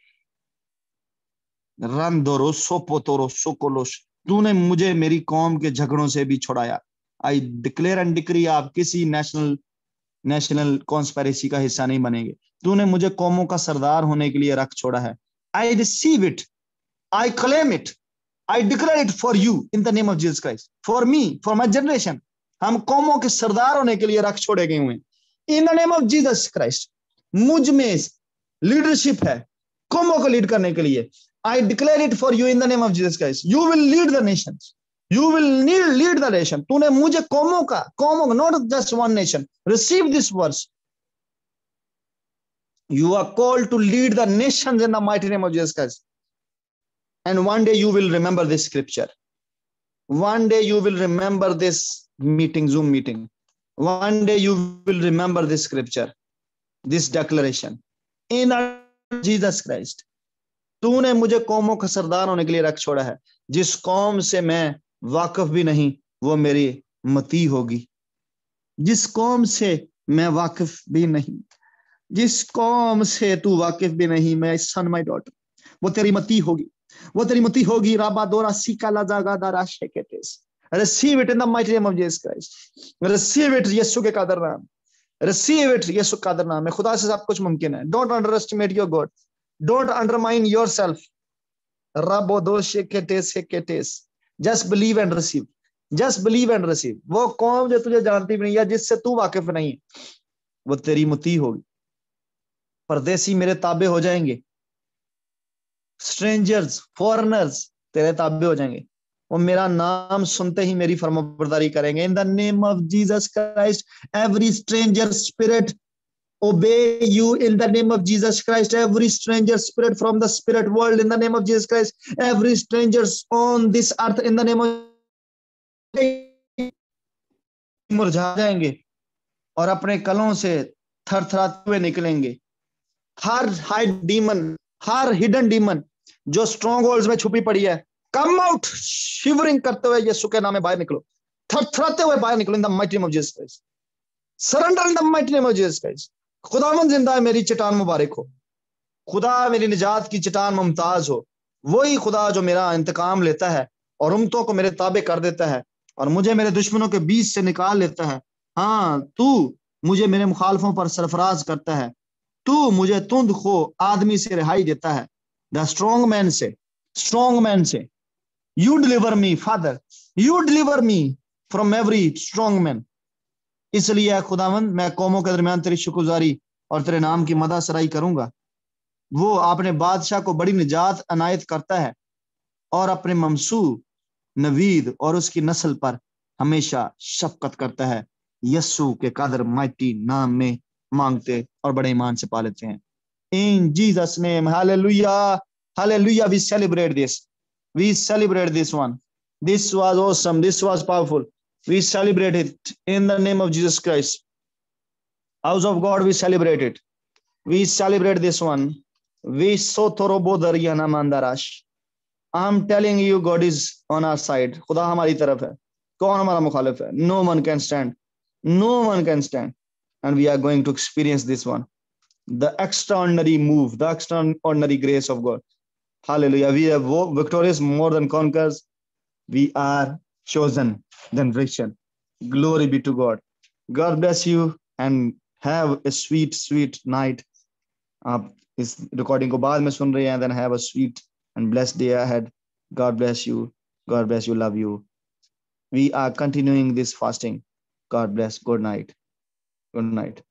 रंदोरो सोपोतोरो सोकोलोश, तूने मुझे मेरी कौम के झगड़ों से भी छुड़ाया। आई डिक्लेयर एंड डिक्री, आप किसी नेशनल कॉन्स्पिरेसी का हिस्सा नहीं बनेंगे। तूने मुझे कौमों का सरदार होने के लिए रख छोड़ा है। I receive it, I claim it, I declare it for you in the name of Jesus Christ, for me, for my generation. हम कौमों के सरदार होने के लिए रख छोड़े गए हुए इन the name of Jesus Christ. मुझ में लीडरशिप है कौमों को लीड करने के लिए। I declare it for you in the name of Jesus Christ. You will lead the nations. You will lead the nation. तूने मुझे कौमों का, not just one nation. Receive this verse. You are called to lead the nations in the mighty name of Jesus Christ. And one day you will remember this scripture. One day you will remember this meeting, Zoom meeting. One day you will remember this scripture, this declaration. In Jesus Christ. तूने मुझे कौमों का सरदार होने के लिए रख छोड़ा है। जिस कौम से मैं वाकिफ भी नहीं वो मेरी मती होगी। जिस कौम से मैं वाकिफ भी नहीं, जिस कौम से तू वाकिफ भी नहीं, मैं सन माय डॉटर, वो तेरी मती होगी, वो तेरी मती होगी। राबा दोरा सीका लाजागा दारा शेकेटेस। Receive it in the mighty name of Jesus Christ. Receive it Yeshu के कादर नाम। रिसीव इट यीशु का कादर नाम में। खुदा से सब कुछ मुमकिन है। Don't under estimate your God, don't undermine yourself. Just believe and receive. Just believe and receive. वो कौम जो तुझे जानती भी नहीं या जिससे तू वाकिफ नहीं है वो तेरी मती होगी। परदेसी मेरे ताबे हो जाएंगे, स्ट्रेंजर्स फॉरेनर्स तेरे ताबे हो जाएंगे। वो मेरा नाम सुनते ही मेरी फरमाबरदारी करेंगे। इन the name of Jesus Christ every stranger spirit obey you in the name of Jesus Christ. Every stranger spirit from the spirit world in the name of Jesus Christ. Every strangers on this earth in the name of मुरझा जाएंगे और अपने कलों से थरथराते हुए निकलेंगे। हर hidden demon जो strong holds में छुपी पड़ी है, कम आउट शिवरिंग करते हुए यीशु के नाम में बाहर निकलो, थरथराते हुए बाहर निकलो इन the mighty name of Jesus Christ. Surrender in the mighty name of Jesus Christ. खुदावंद जिंदा है, मेरी चट्टान मुबारक हो। खुदा मेरी निजात की चट्टान मुमताज हो। वही खुदा जो मेरा इंतकाम लेता है और उम्मतों को मेरे ताबे कर देता है और मुझे मेरे दुश्मनों के बीच से निकाल लेता है। हाँ, तू मुझे मेरे मुखालफों पर सरफराज करता है। तू मुझे तुंद खो आदमी से रिहाई देता है। द स्ट्रॉन्ग मैन से you deliver me father, you deliver me from every strong man. इसलिए खुदावंद मैं कौमों के दरमियान तेरी शुक्रगुजारी और तेरे नाम की मदह सराई करूंगा। वो अपने बादशाह को बड़ी निजात अनायत करता है और अपने ममसू नवीद और उसकी नस्ल पर हमेशा शफकत करता है। यस्सु के कादर माइटी नाम में मांगते और बड़े ईमान से पा लेते हैं। In Jesus name, hallelujah, hallelujah. We celebrate this one. This was awesome, this was powerful. We celebrate it in the name of Jesus Christ. House of God, we celebrate it. We celebrate this one. We sotorobo dariana mandarash. I'm telling you, God is on our side. खुदा हमारी तरफ है. कौन हमारा मुखालिफ है? No one can stand. No one can stand. And we are going to experience this one. The extraordinary move, the extraordinary grace of God. Hallelujah. We are victorious, more than conquerors. We are chosen generation. Glory be to God. God bless you and have a sweet, sweet night. आप इस recording को बाद में सुन रहे हैं, then have a sweet and blessed day ahead. God bless you. God bless you. Love you. We are continuing this fasting. God bless. Good night. Good night.